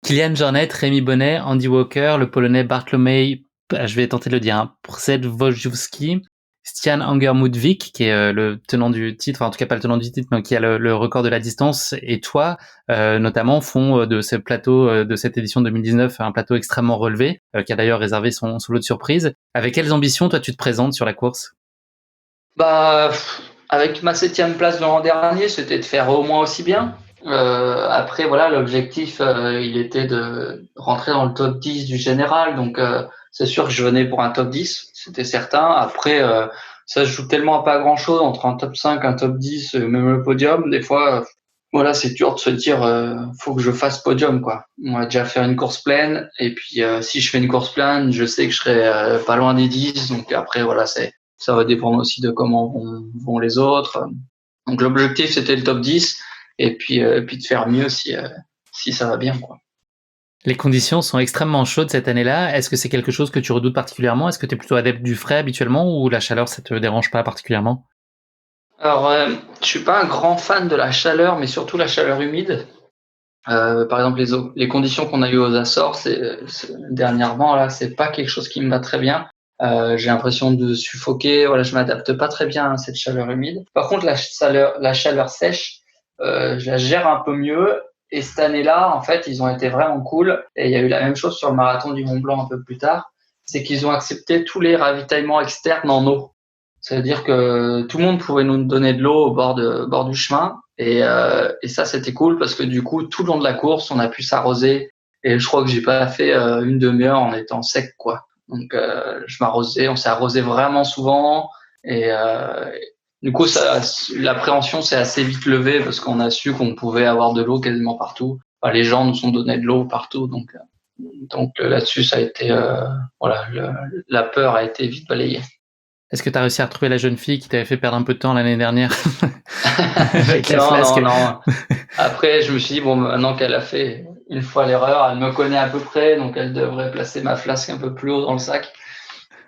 Kilian Jornet, Rémi Bonnet, Andy Walker, le Polonais Bartłomiej, je vais tenter de le dire, Przedwojewski, Stian Angermund-Wick, qui est le tenant du titre, enfin, en tout cas pas le tenant du titre, mais qui a le record de la distance, et toi, notamment, font de ce plateau de cette édition 2019 un plateau extrêmement relevé, qui a d'ailleurs réservé son lot de surprise. Avec quelles ambitions, toi, tu te présentes sur la course? Avec ma 7e place de l'an dernier, c'était de faire au moins aussi bien. Après, voilà, l'objectif, il était de rentrer dans le top 10 du général. Donc, c'est sûr que je venais pour un top 10, c'était certain. Après, ça se joue tellement à pas grand-chose entre un top 5, un top 10, même le podium. Des fois, voilà, c'est dur de se dire, faut que je fasse podium, quoi. On va déjà faire une course pleine, et puis si je fais une course pleine, je sais que je serai pas loin des 10. Donc après, voilà, ça va dépendre aussi de comment vont les autres. Donc l'objectif, c'était le top 10, et puis de faire mieux si ça va bien, quoi. Les conditions sont extrêmement chaudes cette année-là. Est-ce que c'est quelque chose que tu redoutes particulièrement? Est-ce que tu es plutôt adepte du frais habituellement ou la chaleur, ça te dérange pas particulièrement? Alors, je suis pas un grand fan de la chaleur, mais surtout la chaleur humide. Par exemple, les conditions qu'on a eues aux Açores, dernièrement là, c'est pas quelque chose qui me va très bien. J'ai l'impression de suffoquer. Voilà, je m'adapte pas très bien à cette chaleur humide. Par contre, la chaleur sèche, je la gère un peu mieux. Et cette année-là, en fait, ils ont été vraiment cool. Et il y a eu la même chose sur le marathon du Mont Blanc un peu plus tard. C'est qu'ils ont accepté tous les ravitaillements externes en eau. Ça veut dire que tout le monde pouvait nous donner de l'eau au bord du chemin. Et ça, c'était cool parce que du coup, tout le long de la course, on a pu s'arroser. Et je crois que j'ai pas fait une demi-heure en étant sec, quoi. Donc, on s'est arrosé vraiment souvent. Et du coup, l'appréhension s'est assez vite levée parce qu'on a su qu'on pouvait avoir de l'eau quasiment partout. Enfin, les gens nous ont donné de l'eau partout. Donc là-dessus, ça a été, voilà, la peur a été vite balayée. Est-ce que tu as réussi à retrouver la jeune fille qui t'avait fait perdre un peu de temps l'année dernière avec la Non, flasque? non. Après, je me suis dit, bon, maintenant qu'elle a fait une fois l'erreur, elle me connaît à peu près, donc elle devrait placer ma flasque un peu plus haut dans le sac.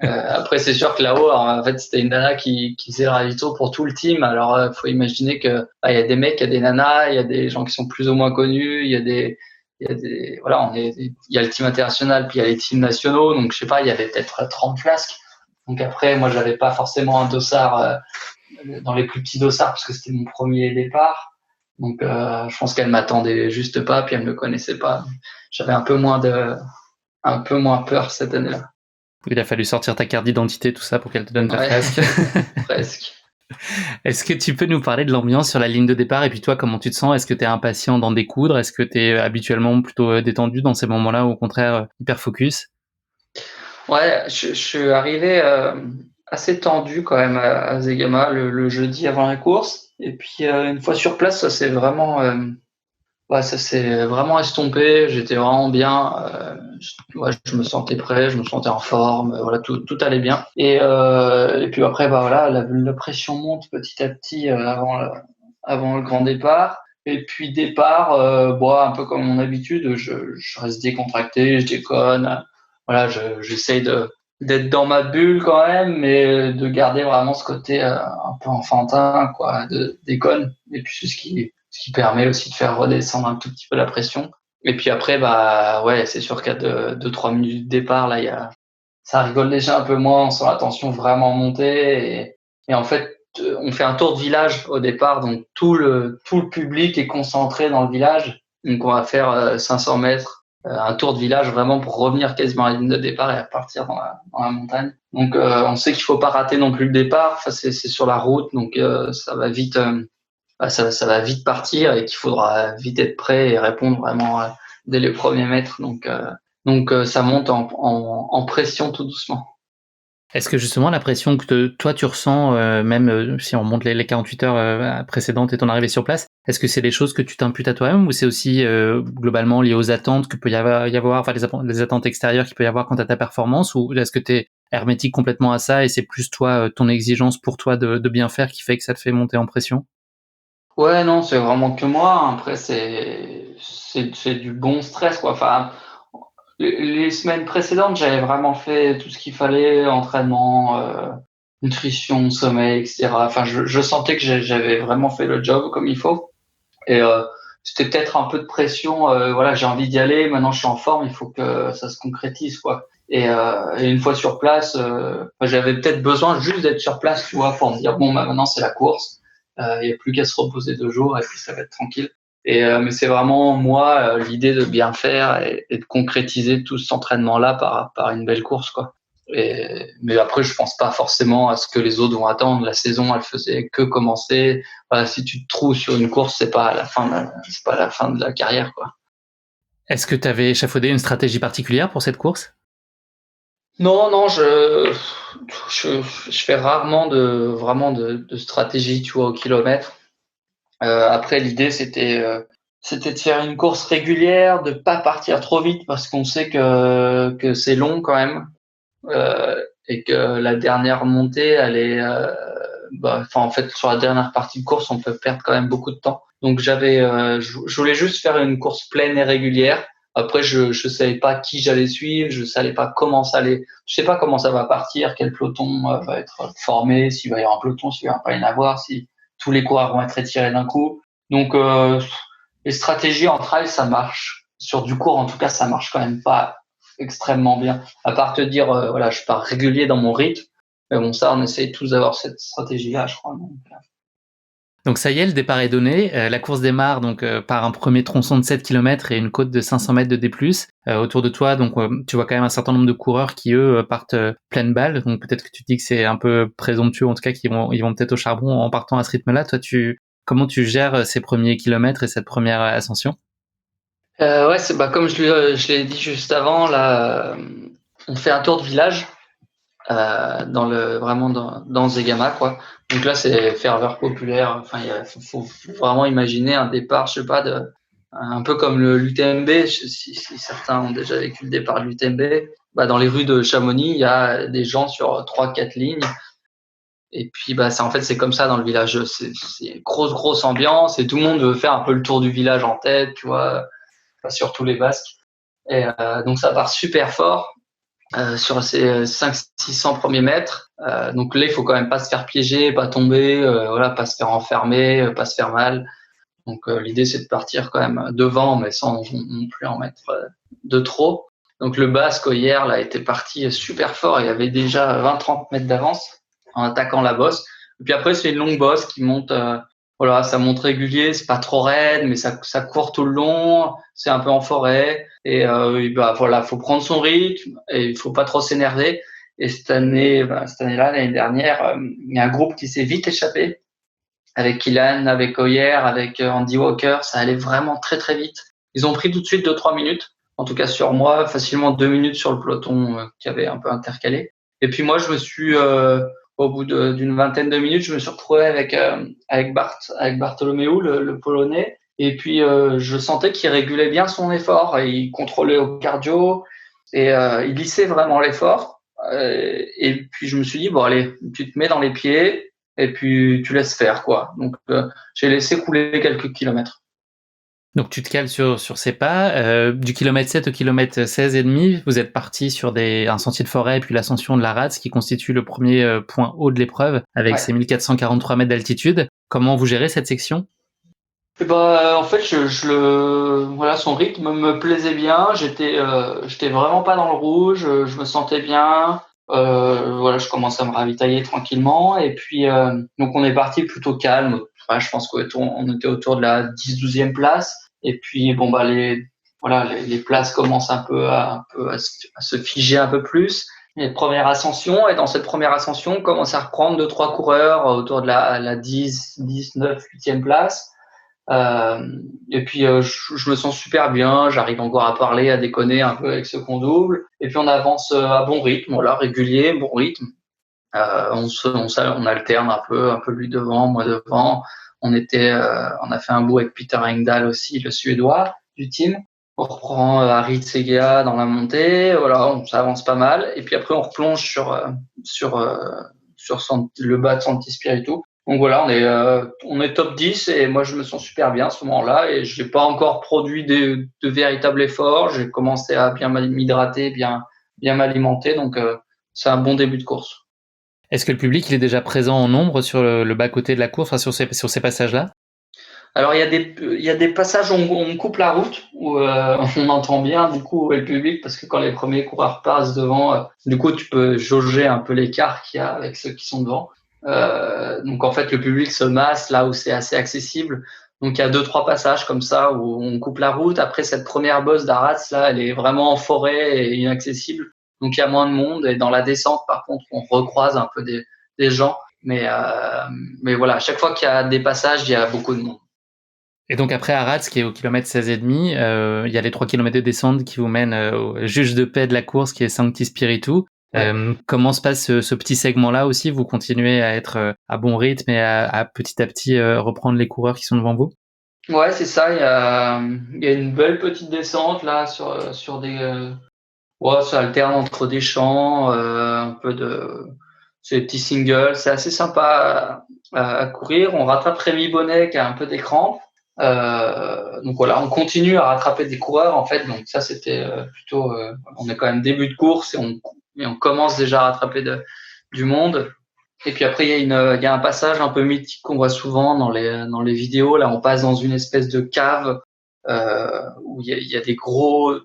Après, c'est sûr que là-haut, en fait, c'était une nana qui faisait le ravito pour tout le team. Alors, faut imaginer que il y a des mecs, il y a des nanas, il y a des gens qui sont plus ou moins connus, voilà, il y a le team international, puis il y a les teams nationaux. Donc, je sais pas, il y avait peut-être 30 flasques. Donc après, moi, j'avais pas forcément un dossard dans les plus petits dossards parce que c'était mon premier départ. Donc, je pense qu'elle m'attendait juste pas, puis elle me connaissait pas. J'avais un peu moins peur cette année-là. Il a fallu sortir ta carte d'identité, tout ça, pour qu'elle te donne ta Ouais, flasque. presque. Est-ce que tu peux nous parler de l'ambiance sur la ligne de départ et puis toi, comment tu te sens? Est-ce que tu es impatient d'en découdre? Est-ce que tu es habituellement plutôt détendu dans ces moments-là ou au contraire hyper focus? Ouais, je suis arrivé assez tendu quand même à Zegama le jeudi avant la course. Et puis une fois sur place, ça s'est vraiment estompé. J'étais vraiment bien. Je me sentais prêt, je me sentais en forme. Voilà, tout allait bien. Et puis après, bah voilà, la pression monte petit à petit avant le grand départ. Et puis départ, un peu comme mon habitude, je reste décontracté, je déconne. Voilà, j'essaye d'être dans ma bulle quand même, mais de garder vraiment ce côté un peu enfantin, quoi, de déconne. Et puis c'est ce qui permet aussi de faire redescendre un tout petit peu la pression. Et puis après, bah ouais, c'est sûr qu'à 2-3 minutes de départ, là, ça rigole déjà un peu moins, on sent la tension vraiment monter. Et en fait, on fait un tour de village au départ, donc tout le public est concentré dans le village. Donc on va faire 500 mètres, un tour de village vraiment pour revenir quasiment à la ligne de départ et repartir dans la montagne. Donc on sait qu'il faut pas rater non plus le départ. Enfin, c'est sur la route, donc ça va vite. Ça va vite partir et qu'il faudra vite être prêt et répondre vraiment dès les premiers mètres. Donc ça monte en pression tout doucement. Est-ce que justement la pression que toi tu ressens, même si on remonte les 48 heures précédentes et ton arrivée sur place, est-ce que c'est des choses que tu t'imputes à toi-même ou c'est aussi globalement lié aux attentes que peut y avoir enfin les attentes extérieures qu'il peut y avoir quant à ta performance, ou est-ce que tu es hermétique complètement à ça et c'est plus toi, ton exigence pour toi de bien faire qui fait que ça te fait monter en pression? Ouais, non, c'est vraiment que moi. Après, c'est du bon stress, quoi. Enfin, les semaines précédentes, j'avais vraiment fait tout ce qu'il fallait, entraînement, nutrition, sommeil, etc. Enfin, je sentais que j'avais vraiment fait le job comme il faut. Et c'était peut-être un peu de pression. Voilà, j'ai envie d'y aller. Maintenant, je suis en forme. Il faut que ça se concrétise, quoi. Et une fois sur place, j'avais peut-être besoin juste d'être sur place, tu vois, pour me dire bon, bah maintenant c'est la course. Il n'y a plus qu'à se reposer 2 jours et puis ça va être tranquille. Mais c'est vraiment moi l'idée de bien faire et de concrétiser tout cet entraînement-là par une belle course, quoi. Mais après, je pense pas forcément à ce que les autres vont attendre. La saison, elle faisait que commencer. Voilà, si tu te trouves sur une course, c'est pas c'est pas la fin de la carrière, quoi. Est-ce que tu avais échafaudé une stratégie particulière pour cette course? Non, non, je fais rarement vraiment de stratégie, tu vois, au kilomètre. Après, l'idée, c'était de faire une course régulière, de pas partir trop vite parce qu'on sait que c'est long quand même, et que la dernière montée, elle est, en fait, sur la dernière partie de course, on peut perdre quand même beaucoup de temps. Donc je voulais juste faire une course pleine et régulière. Après, je savais pas qui j'allais suivre, je savais pas comment ça allait, je sais pas comment ça va partir, quel peloton va être formé, s'il va y avoir un peloton, s'il va pas y en avoir, si tous les coureurs vont être étirés d'un coup. Donc, les stratégies en trail, ça marche. Sur du court, en tout cas, ça marche quand même pas extrêmement bien. À part te dire, voilà, je pars régulier dans mon rythme. Mais bon, ça, on essaye tous d'avoir cette stratégie-là, je crois. Donc ça y est, le départ est donné. La course démarre donc par un premier tronçon de 7 km et une côte de 500 mètres de D+. Autour de toi, donc tu vois quand même un certain nombre de coureurs qui eux partent pleine balle. Donc peut-être que tu te dis que c'est un peu présomptueux, en tout cas ils vont peut-être au charbon en partant à ce rythme-là. Toi, comment tu gères ces premiers kilomètres et cette première ascension? Ouais, comme je l'ai dit juste avant, là, on fait un tour de village vraiment dans Zegama, quoi. Donc là, c'est ferveur populaire. Enfin, faut vraiment imaginer un départ, je sais pas, un peu comme l'UTMB. Si certains ont déjà vécu le départ de l'UTMB, dans les rues de Chamonix, il y a des gens sur 3-4 lignes. Et puis, c'est comme ça dans le village. C'est grosse ambiance et tout le monde veut faire un peu le tour du village en tête, tu vois, surtout les Basques. Et donc, ça part super fort sur ces 500-600 premiers mètres. Donc là, il faut quand même pas se faire piéger, pas tomber, voilà, pas se faire enfermer, pas se faire mal. Donc l'idée, c'est de partir quand même devant, mais sans non plus en mettre de trop. Donc le Basque hier là était parti super fort. Il y avait déjà 20-30 mètres d'avance en attaquant la bosse. Et puis après, c'est une longue bosse qui monte. Voilà, ça monte régulier, c'est pas trop raide, mais ça court tout le long. C'est un peu en forêt. Et voilà, faut prendre son rythme et il faut pas trop s'énerver. Et cette année-là, l'année dernière, il y a un groupe qui s'est vite échappé avec Kylian, avec Oyer, avec Andy Walker. Ça allait vraiment très vite. Ils ont pris tout de suite 2-3 minutes. En tout cas sur moi, facilement 2 minutes sur le peloton qui avait un peu intercalé. Et puis moi, je me suis au bout d'une vingtaine de minutes, je me suis retrouvé avec Bartholomew, le Polonais. Et puis je sentais qu'il régulait bien son effort et il contrôlait au cardio et il lissait vraiment l'effort. Et puis je me suis dit bon allez, tu te mets dans les pieds et puis tu laisses faire quoi. Donc j'ai laissé couler quelques kilomètres. Donc tu te cales sur ces pas. Du kilomètre 7 au kilomètre 16 et demi, vous êtes parti sur un sentier de forêt et puis l'ascension de la Rats qui constitue le premier point haut de l'épreuve avec ses 1443 mètres d'altitude. Comment vous gérez cette section? Et en fait, voilà, son rythme me plaisait bien. J'étais vraiment pas dans le rouge. Je me sentais bien. Voilà, je commençais à me ravitailler tranquillement. Et puis, donc on est parti plutôt calme. Enfin, je pense qu'on était autour de la 10-12e place. Et puis, les places commencent un peu à se figer un peu plus. Et première ascension. Et dans cette première ascension, on commence à reprendre 2-3 coureurs autour de la 10, 9, 8e place. Et puis je me sens super bien, j'arrive encore à parler, à déconner un peu avec ceux qu'on double. Et puis on avance à bon rythme, voilà, régulier, bon rythme. On alterne un peu lui devant, moi devant. On a fait un bout avec Peter Engdahl aussi, le Suédois du team. On reprend Harit Segea dans la montée, voilà, ça avance pas mal. Et puis après on replonge sur le bas de Santi Spiritu. Donc voilà, on est top 10 et moi je me sens super bien à ce moment-là et j'ai pas encore produit de véritables efforts. J'ai commencé à bien m'hydrater, bien m'alimenter, donc c'est un bon début de course. Est-ce que le public il est déjà présent en nombre sur le bas-côté de la course, enfin, sur ces passages-là? Alors il y a des passages où on coupe la route, où on entend bien du coup le public parce que quand les premiers coureurs passent devant, du coup tu peux jauger un peu l'écart qu'il y a avec ceux qui sont devant. Donc en fait le public se masse là où c'est assez accessible. Donc il y a 2-3 passages comme ça où on coupe la route. Après cette première bosse d'Arras là, elle est vraiment en forêt et inaccessible. Donc il y a moins de monde et dans la descente par contre on recroise un peu des gens. Mais voilà, à chaque fois qu'il y a des passages, il y a beaucoup de monde. Et donc après Arats, qui est au kilomètre 16,5, il y a les 3 km de descente qui vous mènent au juge de paix de la course, qui est Sancti Spiritu. Ouais. Comment se passe ce petit segment-là aussi? Vous continuez à être à bon rythme et à petit reprendre les coureurs qui sont devant vous? Ouais, c'est ça. Il y a une belle petite descente là sur des. Ouais, ça alterne entre des champs, un peu de. C'est des petits singles. C'est assez sympa à courir. On rattrape Rémi Bonnet qui a un peu des crampes. Donc voilà, on continue à rattraper des coureurs en fait. Donc ça, c'était plutôt. On est quand même début de course et on commence déjà à rattraper du monde. Et puis après, il y a un passage un peu mythique qu'on voit souvent dans les vidéos. Là, on passe dans une espèce de cave où il y a des gros,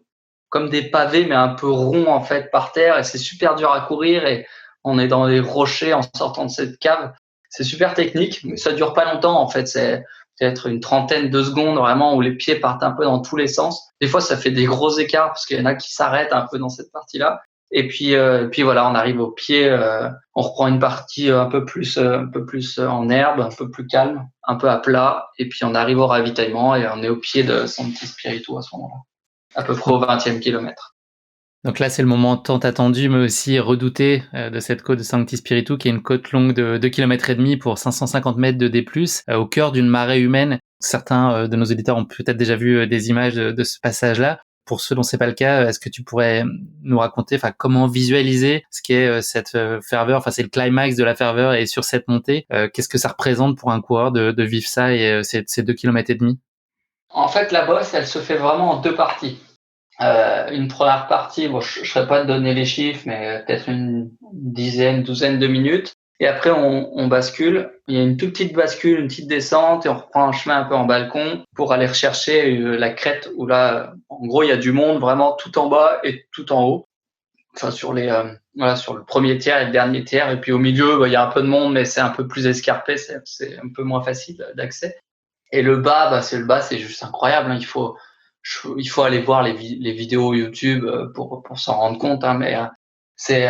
comme des pavés, mais un peu ronds en fait par terre. Et c'est super dur à courir. Et on est dans les rochers en sortant de cette cave. C'est super technique, mais ça dure pas longtemps en fait. C'est peut-être une trentaine de secondes vraiment où les pieds partent un peu dans tous les sens. Des fois, ça fait des gros écarts parce qu'il y en a qui s'arrêtent un peu dans cette partie-là. Et puis voilà, on arrive au pied, on reprend une partie un peu plus en herbe, un peu plus calme, un peu à plat, et puis on arrive au ravitaillement et on est au pied de Sancti Spiritu à ce moment-là, à peu près au 20e kilomètre. Donc là, c'est le moment tant attendu, mais aussi redouté de cette côte de Sancti Spiritu, qui est une côte longue de 2,5 km pour 550 mètres de D+, au cœur d'une marée humaine. Certains de nos auditeurs ont peut-être déjà vu des images de ce passage-là. Pour ceux dont c'est pas le cas, est-ce que tu pourrais nous raconter, comment visualiser ce qu'est cette ferveur? C'est le climax de la ferveur et sur cette montée, qu'est-ce que ça représente pour un coureur de vivre ça et ces 2,5 km? En fait, la bosse, elle se fait vraiment en deux parties. Une première partie, bon, je ne saurais pas te donner les chiffres, mais peut-être une dizaine, douzaine de minutes. Et après, on bascule. Il y a une toute petite bascule, une petite descente, et on reprend un chemin un peu en balcon pour aller rechercher la crête où là, en gros, il y a du monde vraiment tout en bas et tout en haut. Enfin, sur le premier tiers et le dernier tiers. Et puis au milieu, il y a un peu de monde, mais c'est un peu plus escarpé, c'est un peu moins facile d'accès. Et le bas, c'est juste incroyable. Hein. Il faut aller voir les vidéos YouTube pour s'en rendre compte. Hein, mais c'est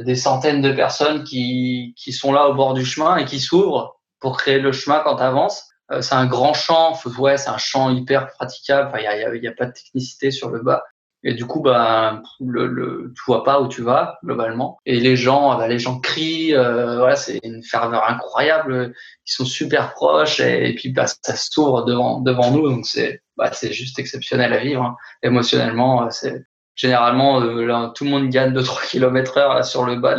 des centaines de personnes qui sont là au bord du chemin et qui s'ouvrent pour créer le chemin quand tu avances. C'est un grand champ. Ouais, c'est un champ hyper praticable. Enfin, il y a pas de technicité sur le bas. Et du coup, tu vois pas où tu vas globalement. Et les gens crient. Voilà, c'est une ferveur incroyable. Ils sont super proches et puis ça s'ouvre devant nous. Donc c'est juste exceptionnel à vivre. Hein. Émotionnellement, c'est généralement là, tout le monde gagne 2-3 km/h là, sur le bas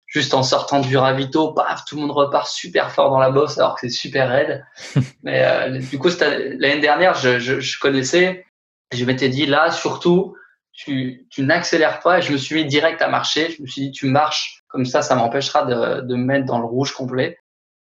juste en sortant du ravito, paf, tout le monde repart super fort dans la bosse alors que c'est super raide. Mais du coup, l'année dernière, je connaissais. Je m'étais dit, là, surtout, tu n'accélères pas. Et je me suis mis direct à marcher. Je me suis dit, tu marches. Comme ça m'empêchera de me mettre dans le rouge complet.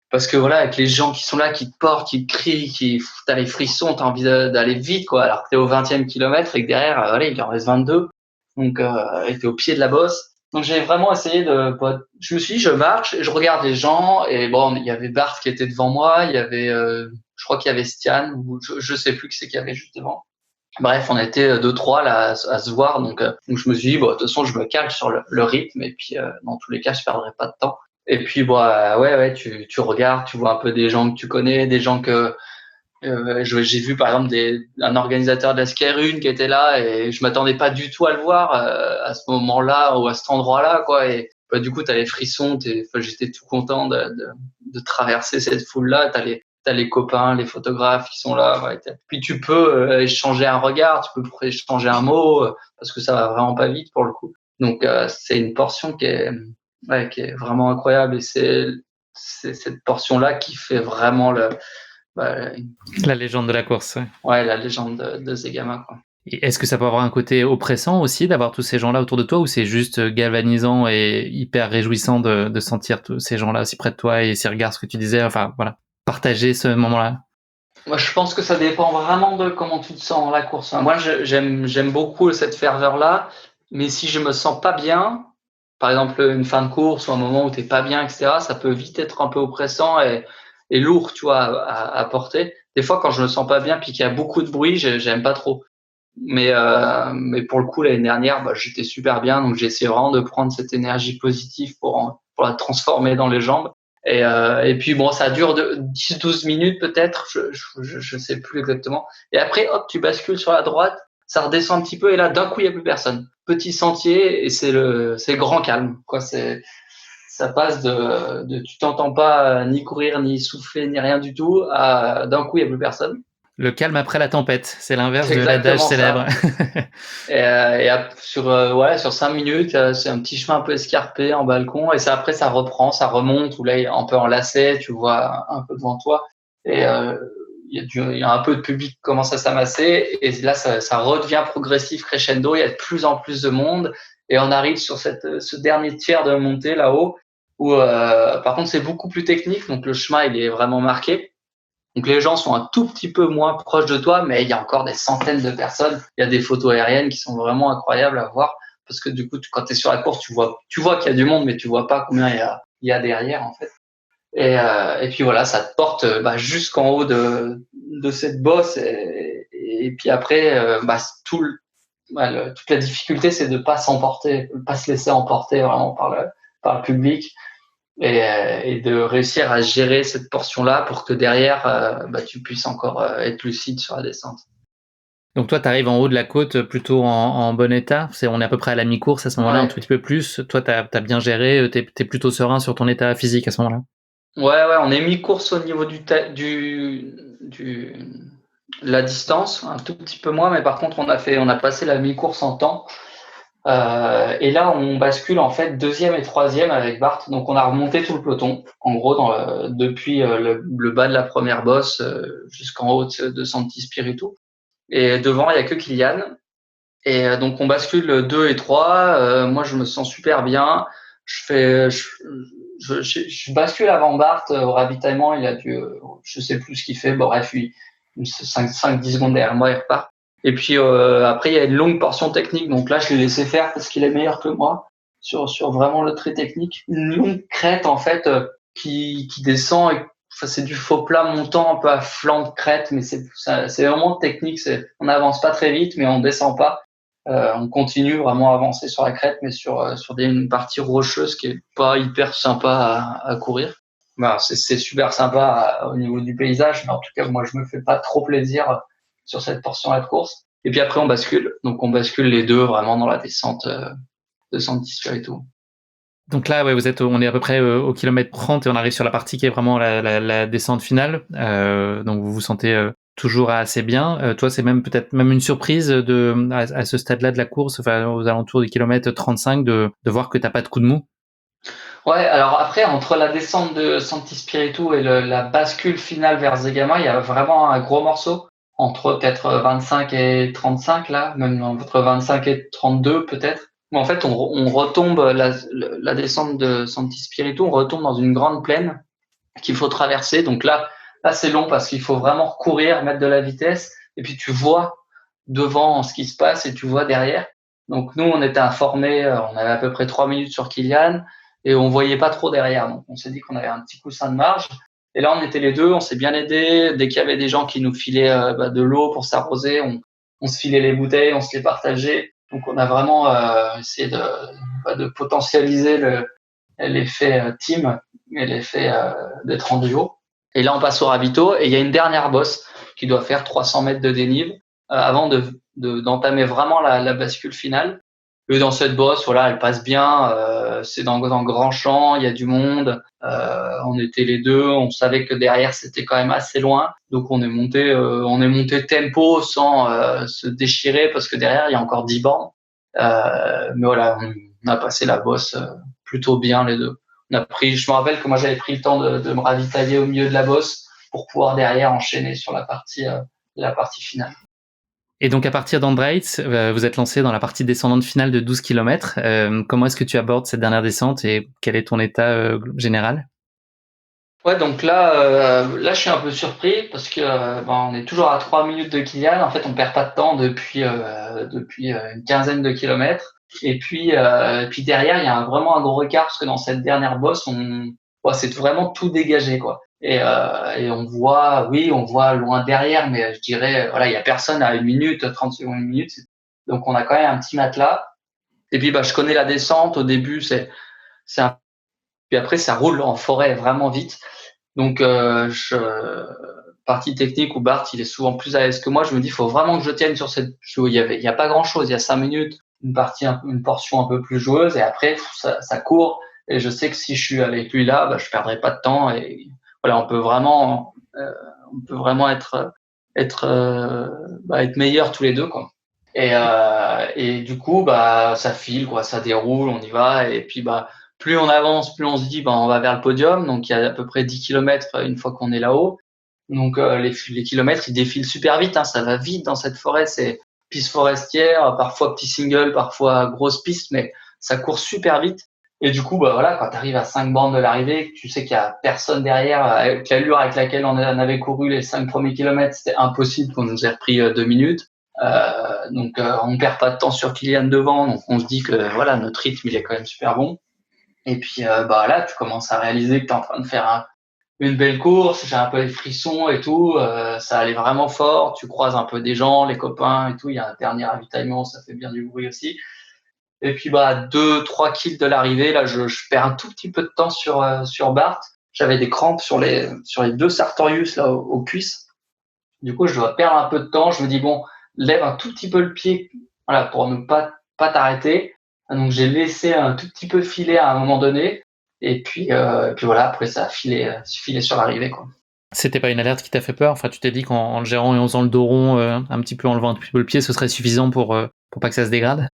Parce que voilà, avec les gens qui sont là, qui te portent, qui te crient, t'as les frissons, t'as envie d'aller vite, quoi. Alors que t'es au 20e kilomètre et que derrière, voilà, il en reste 22. Donc, et t'es au pied de la bosse. Donc, j'ai vraiment essayé je me suis dit, je marche et je regarde les gens. Et bon, il y avait Bart qui était devant moi. Il y avait, je crois qu'il y avait Stian, ou je sais plus qui c'est qu'il y avait juste devant. Bref, on était 2-3 là à se voir, donc je me suis dit, bon, de toute façon, je me cale sur le rythme, et puis dans tous les cas, je perdrai pas de temps. Et puis, ouais, tu regardes, tu vois un peu des gens que tu connais, des gens que j'ai vu par exemple un organisateur de la Skyrun qui était là, et je m'attendais pas du tout à le voir à ce moment-là ou à cet endroit-là, quoi. Et du coup, t'as les frissons, j'étais tout content de traverser cette foule-là. T'as les copains, les photographes qui sont là. Ouais, puis tu peux échanger un regard, tu peux échanger un mot, parce que ça va vraiment pas vite pour le coup. Donc c'est une portion qui est vraiment incroyable, et c'est cette portion-là qui fait vraiment bah, La légende de la course, ouais. ouais, la légende de Zegama, quoi. Et est-ce que ça peut avoir un côté oppressant aussi d'avoir tous ces gens-là autour de toi, ou c'est juste galvanisant et hyper réjouissant de sentir tous ces gens-là aussi près de toi et ces regards, ce que tu disais, voilà, partager ce moment-là? Moi, je pense que ça dépend vraiment de comment tu te sens dans la course. Moi, j'aime beaucoup cette ferveur-là, mais si je me sens pas bien, par exemple une fin de course ou un moment où t'es pas bien, etc., ça peut vite être un peu oppressant et lourd, tu vois, à porter. Des fois, quand je me sens pas bien puis qu'il y a beaucoup de bruit, j'aime pas trop. Mais pour le coup, l'année dernière, j'étais super bien, donc j'ai essayé vraiment de prendre cette énergie positive pour la transformer dans les jambes. Et puis bon, ça dure de 10-12 minutes peut-être, je sais plus exactement. Et après, hop, tu bascules sur la droite, ça redescend un petit peu, et là, d'un coup, il y a plus personne. petit sentier et c'est le grand calme, quoi. Ça passe de tu t'entends pas ni courir, ni souffler, ni rien du tout, à d'un coup, il y a plus personne. Le calme après la tempête, c'est l'inverse C'est de l'adage exactement célèbre. ça. Sur 5 minutes, c'est un petit chemin un peu escarpé en balcon et après ça reprend, ça remonte où là il est un peu enlacé, tu vois un peu devant toi et il y a un peu de public qui commence à s'amasser et là ça redevient progressif crescendo, il y a de plus en plus de monde et on arrive sur ce dernier tiers de montée là-haut où par contre c'est beaucoup plus technique, donc le chemin il est vraiment marqué. Donc les gens sont un tout petit peu moins proches de toi, mais il y a encore des centaines de personnes. Il y a des photos aériennes qui sont vraiment incroyables à voir parce que du coup, quand tu es sur la course, tu vois qu'il y a du monde, mais tu vois pas combien il y a derrière en fait. Et puis voilà, ça te porte jusqu'en haut de cette bosse et puis après, toute la difficulté, c'est de pas s'emporter, pas se laisser emporter vraiment par le public et de réussir à gérer cette portion-là pour que derrière, tu puisses encore être lucide sur la descente. Donc toi, tu arrives en haut de la côte plutôt en bon état. On est à peu près à la mi-course à ce moment-là, un tout petit peu plus. Toi, tu as bien géré, t'es plutôt serein sur ton état physique à ce moment-là. Ouais, on est mi-course au niveau la distance, un tout petit peu moins, mais par contre, on a passé la mi-course en temps. Et là, on bascule en fait deuxième et troisième avec Bart. Donc, on a remonté tout le peloton, en gros, depuis le bas de la première bosse jusqu'en haut de Santi Spiritu. Et devant, il y a que Kylian. Et donc, on bascule 2 et 3. Moi, je me sens super bien. Je bascule avant Bart au ravitaillement. Il a dû, je sais plus ce qu'il fait. Bon, bref, 5-10 secondes derrière moi, il repart. Et puis après, il y a une longue portion technique. Donc là, je l'ai laissé faire parce qu'il est meilleur que moi sur vraiment le trait technique. Une longue crête en fait qui descend. Enfin, c'est du faux plat montant un peu à flanc de crête, mais c'est vraiment technique. On n'avance pas très vite, mais on descend pas. On continue vraiment à avancer sur la crête, mais sur une partie rocheuse qui est pas hyper sympa à courir. C'est super sympa au niveau du paysage, mais en tout cas, moi, je me fais pas trop plaisir sur cette portion-là de course. Et puis après, on bascule. Donc, on bascule les deux vraiment dans la descente de Santi Spiritu. Donc là, ouais, on est à peu près au kilomètre 30 et on arrive sur la partie qui est vraiment la descente finale. Donc vous vous sentez toujours assez bien. Toi, c'est peut-être même une surprise à ce stade-là de la course, enfin aux alentours du kilomètre 35, de voir que t'as pas de coup de mou. Ouais, alors après, entre la descente de Santi Spiritu et la bascule finale vers Zegama, il y a vraiment un gros morceau, entre peut-être 25 et 35 là, même entre 25 et 32 peut-être. Mais en fait, on retombe, la descente de Santi Spiritu, on retombe dans une grande plaine qu'il faut traverser. Donc là c'est long parce qu'il faut vraiment courir, mettre de la vitesse, et puis tu vois devant ce qui se passe et tu vois derrière. Donc nous, on était informés, on avait à peu près 3 minutes sur Kylian et on voyait pas trop derrière. Donc on s'est dit qu'on avait un petit coussin de marge. Et là, on était les deux, on s'est bien aidés. Dès qu'il y avait des gens qui nous filaient de l'eau pour s'arroser, on se filait les bouteilles, on se les partageait. Donc on a vraiment essayé de potentialiser l'effet team et l'effet d'être en duo. Et là, on passe au ravito et il y a une dernière bosse qui doit faire 300 mètres de dénive avant d'entamer vraiment la bascule finale. Et dans cette bosse, voilà, elle passe bien. C'est dans grand champ, il y a du monde. On était les deux, on savait que derrière c'était quand même assez loin, donc on est monté tempo sans se déchirer parce que derrière il y a encore 10 bornes. Mais voilà, on a passé la bosse plutôt bien les deux. Je me rappelle que moi j'avais pris le temps de me ravitailler au milieu de la bosse pour pouvoir derrière enchaîner sur la partie finale. Et donc à partir d'Andreitz, vous êtes lancé dans la partie descendante finale de 12 km. Comment est-ce que tu abordes cette dernière descente et quel est ton état général ? Ouais, donc là, je suis un peu surpris parce que on est toujours à 3 minutes de Kylian. En fait, on perd pas de temps depuis une quinzaine de kilomètres. Et puis derrière, il y a vraiment un gros écart parce que dans cette dernière bosse, c'est vraiment tout dégagé, quoi. Et on voit loin derrière, mais je dirais, voilà, il y a personne à 1 minute, 30 secondes, 1 minute. Donc on a quand même un petit matelas. Et puis je connais la descente. Au début, puis après ça roule en forêt vraiment vite. Donc, partie technique où Bart, il est souvent plus à l'aise que moi, je me dis, il faut vraiment que je tienne sur cette. Il y a pas grand chose, il y a 5 minutes. une portion un peu plus joueuse, et après ça court, et je sais que si je suis avec lui là, je perdrai pas de temps, et voilà, on peut vraiment être meilleurs tous les deux, quoi. Et du coup, ça file, quoi, ça déroule, on y va, et puis plus on avance, plus on se dit on va vers le podium. Donc il y a à peu près 10 kilomètres une fois qu'on est là-haut. Donc les kilomètres ils défilent super vite, hein, ça va vite dans cette forêt, c'est piste forestière, parfois petit single, parfois grosse piste, mais ça court super vite. Et du coup, voilà, quand tu arrives à 5 bornes de l'arrivée, tu sais qu'il y a personne derrière, avec l'allure avec laquelle on avait couru les 5 premiers kilomètres, c'était impossible qu'on nous ait repris 2 minutes. Donc on perd pas de temps sur Kylian devant, donc on se dit que voilà, notre rythme il est quand même super bon. Et puis là, tu commences à réaliser que tu es en train de faire une belle course, j'ai un peu les frissons et tout, ça allait vraiment fort, tu croises un peu des gens, les copains et tout, il y a un dernier ravitaillement, ça fait bien du bruit aussi. Et puis 2-3 kills de l'arrivée, là je perds un tout petit peu de temps sur Bart. J'avais des crampes sur les 2 sartorius là aux cuisses. Du coup, je dois perdre un peu de temps, je me dis lève un tout petit peu le pied, voilà, pour ne pas t'arrêter. Donc j'ai laissé un tout petit peu filer à un moment donné, et puis voilà, après ça a filé sur l'arrivée, quoi. C'était pas une alerte qui t'a fait peur? Enfin, tu t'es dit qu'en le gérant et en faisant le dos rond, un petit peu, en levant un petit peu le pied, ce serait suffisant pour pas que ça se dégrade?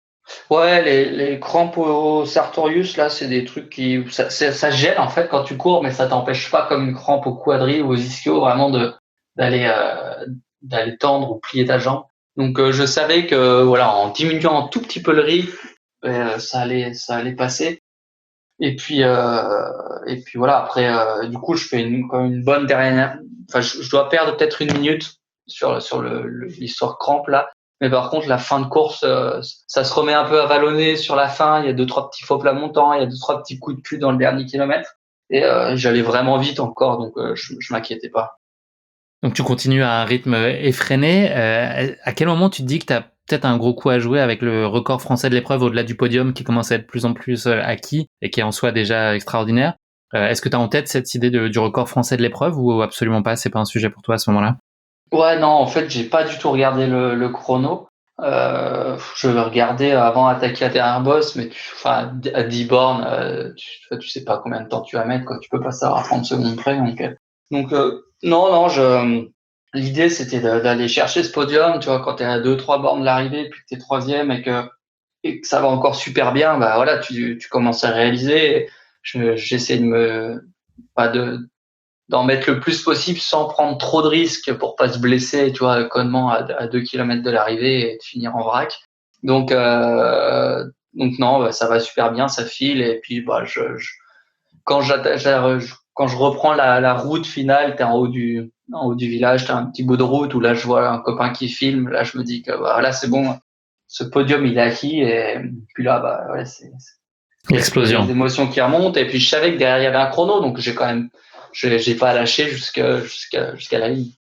Ouais, les crampes au sartorius, là, c'est des trucs ça gêne en fait quand tu cours, mais ça t'empêche pas, comme une crampe au quadri ou aux ischios, vraiment d'aller tendre ou plier ta jambe. Donc je savais que voilà, en diminuant un tout petit peu le rythme, ça allait passer. Et puis voilà, après du coup je fais quand même une bonne dernière, enfin je dois perdre peut-être 1 minute sur l'histoire crampe là, mais par contre la fin de course, ça se remet un peu à vallonner sur la fin, il y a 2-3 petits faux plats montants, il y a 2-3 petits coups de cul dans le dernier kilomètre, et j'allais vraiment vite encore, donc je m'inquiétais pas. Donc tu continues à un rythme effréné. À quel moment tu te dis que tu as peut-être un gros coup à jouer avec le record français de l'épreuve au-delà du podium qui commence à être de plus en plus acquis et qui est en soi déjà extraordinaire? Est-ce que tu as en tête cette idée du record français de l'épreuve, ou absolument pas, c'est pas un sujet pour toi à ce moment-là? Ouais, non, en fait j'ai pas du tout regardé le chrono. Je vais regarder avant d'attaquer la dernière bosse, mais à 10 bornes, tu sais pas combien de temps tu vas mettre, quoi. Tu peux pas savoir à 30 secondes près. Donc non, l'idée c'était d'aller chercher ce podium, tu vois, quand t'es à 2-3 bornes de l'arrivée, puis que t'es troisième, et que ça va encore super bien, voilà, tu commences à réaliser. J'essaie d'en mettre le plus possible sans prendre trop de risques pour pas se blesser, tu vois, connement à 2 kilomètres de l'arrivée et de finir en vrac. Donc non, ça va super bien, ça file, et puis quand je reprends la route finale, t'es en haut du village, t'as un petit bout de route où là je vois un copain qui filme, là je me dis que là c'est bon, ce podium il est acquis, et puis là ouais, c'est L'explosion. les émotions qui remontent, et puis je savais que derrière il y avait un chrono, donc j'ai pas lâché jusqu'à la ligne.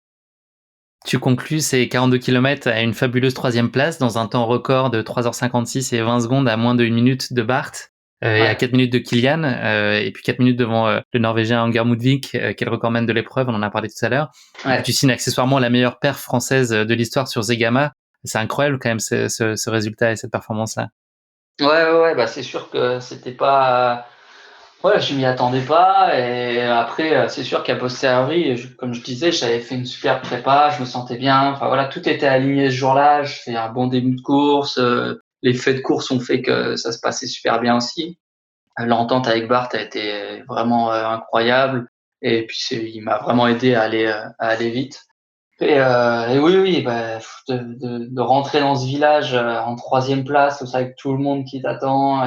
Tu conclus ces 42 km à une fabuleuse 3e place dans un temps record de 3h56 et 20 secondes à moins de 1 minute de Bart, et à 4 minutes de Kylian, et puis 4 minutes devant le Norvégien Anger Mudvik, qui est le recordman de l'épreuve, on en a parlé tout à l'heure. Ouais. Tu signes accessoirement la meilleure perf française de l'histoire sur Zegama. C'est incroyable quand même ce résultat et cette performance-là. Ouais, c'est sûr que c'était pas. Ouais, je m'y attendais pas, et après c'est sûr qu'à posteriori, comme je disais, j'avais fait une super prépa, je me sentais bien. Enfin voilà, tout était aligné ce jour-là. Je fais un bon début de course. Les faits de course ont fait que ça se passait super bien aussi. L'entente avec Bart a été vraiment incroyable, et puis il m'a vraiment aidé à aller vite. Et oui, de rentrer dans ce village en 3e place, avec tout le monde qui t'attend,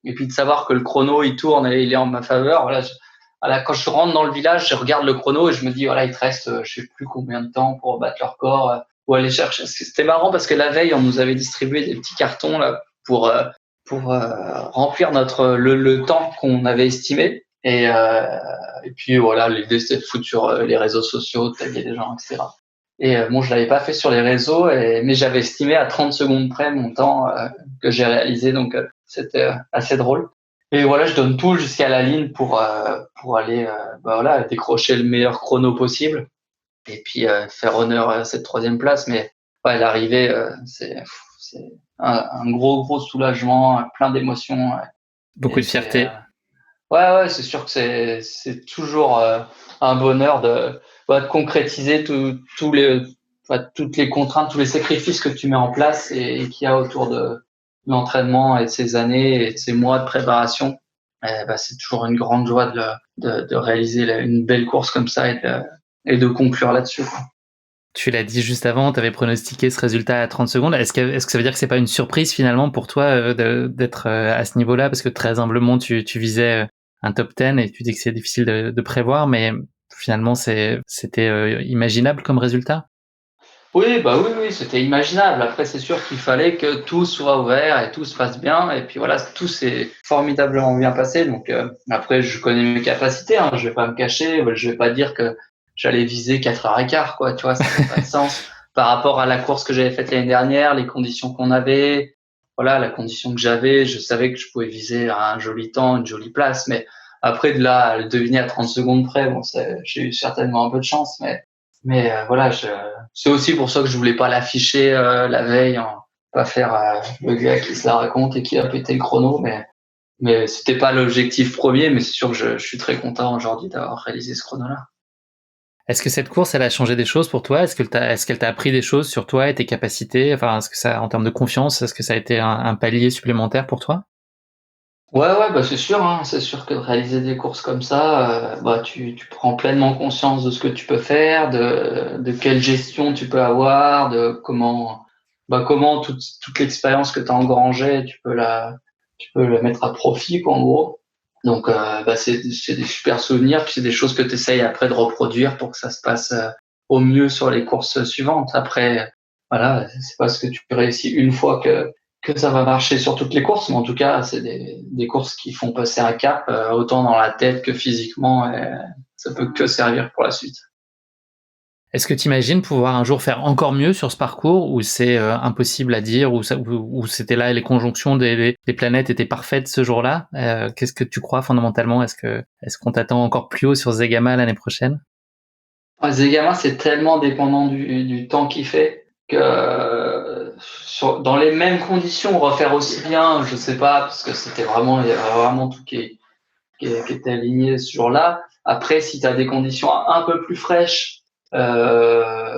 et puis de savoir que le chrono il tourne et il est en ma faveur. Voilà, quand je rentre dans le village, je regarde le chrono et je me dis voilà, il te reste je sais plus combien de temps pour battre le record, ou aller chercher. C'était marrant parce que la veille, on nous avait distribué des petits cartons là pour remplir le temps qu'on avait estimé. Et puis voilà, l'idée c'était de foutre sur les réseaux sociaux, de taguer des gens, etc. Et je l'avais pas fait sur les réseaux, mais j'avais estimé à 30 secondes près mon temps que j'ai réalisé, donc c'était assez drôle. Et voilà, je donne tout jusqu'à la ligne pour aller voilà, décrocher le meilleur chrono possible, et puis faire honneur à cette 3e place. Mais ouais, l'arrivée, c'est un gros soulagement, plein d'émotions. Beaucoup de fierté. Ouais, c'est sûr que c'est toujours un bonheur de concrétiser toutes les contraintes, tous les sacrifices que tu mets en place et qu'il y a autour de l'entraînement et de ces années et de ces mois de préparation. C'est toujours une grande joie de réaliser une belle course comme ça et de conclure là-dessus, quoi. Tu l'as dit juste avant, tu avais pronostiqué ce résultat à 30 secondes. Est-ce que ça veut dire que c'est pas une surprise finalement pour toi d'être à ce niveau-là? Parce que très humblement, tu visais un top 10 et tu dis que c'est difficile de prévoir, mais finalement, c'était imaginable comme résultat? Oui, c'était imaginable. Après, c'est sûr qu'il fallait que tout soit ouvert et tout se passe bien. Et puis voilà, tout s'est formidablement bien passé. Donc après, je connais mes capacités, hein. Je vais pas me cacher. Je vais pas dire que j'allais viser 4h15, quoi. Tu vois, ça n'a pas de sens par rapport à la course que j'avais faite l'année dernière, les conditions qu'on avait. Voilà, la condition que j'avais, je savais que je pouvais viser un joli temps, une jolie place. Mais après, de là à le deviner à 30 secondes près, bon, j'ai eu certainement un peu de chance, mais voilà, c'est aussi pour ça que je voulais pas l'afficher la veille, hein, pas faire le gars qui se la raconte et qui a pété le chrono, mais c'était pas l'objectif premier, mais c'est sûr que je suis très content aujourd'hui d'avoir réalisé ce chrono-là. Est-ce que cette course, elle a changé des choses pour toi? Est-ce qu'elle t'a appris des choses sur toi et tes capacités? Enfin, est-ce que ça, en termes de confiance, est-ce que ça a été un palier supplémentaire pour toi? Ouais, c'est sûr, hein, c'est sûr que de réaliser des courses comme ça, tu prends pleinement conscience de ce que tu peux faire, de quelle gestion tu peux avoir, de comment toute l'expérience que tu as engrangée, tu peux la mettre à profit, quoi, en gros. Donc, c'est des super souvenirs, puis c'est des choses que tu essayes après de reproduire pour que ça se passe au mieux sur les courses suivantes. Après, voilà, c'est parce que tu réussis une fois que ça va marcher sur toutes les courses, mais en tout cas, c'est des courses qui font passer un cap, autant dans la tête que physiquement, et ça peut que servir pour la suite. Est-ce que tu imagines pouvoir un jour faire encore mieux sur ce parcours ou c'est impossible à dire ou c'était là les conjonctions des planètes étaient parfaites ce jour-là? Qu'est-ce que tu crois fondamentalement? Est-ce qu'on t'attend encore plus haut sur Zegama l'année prochaine? Zegama, c'est tellement dépendant du temps qu'il fait que dans les mêmes conditions, refaire aussi bien, je sais pas, parce que il y avait vraiment tout qui était aligné ce jour-là. Après, si tu as des conditions un peu plus fraîches, euh,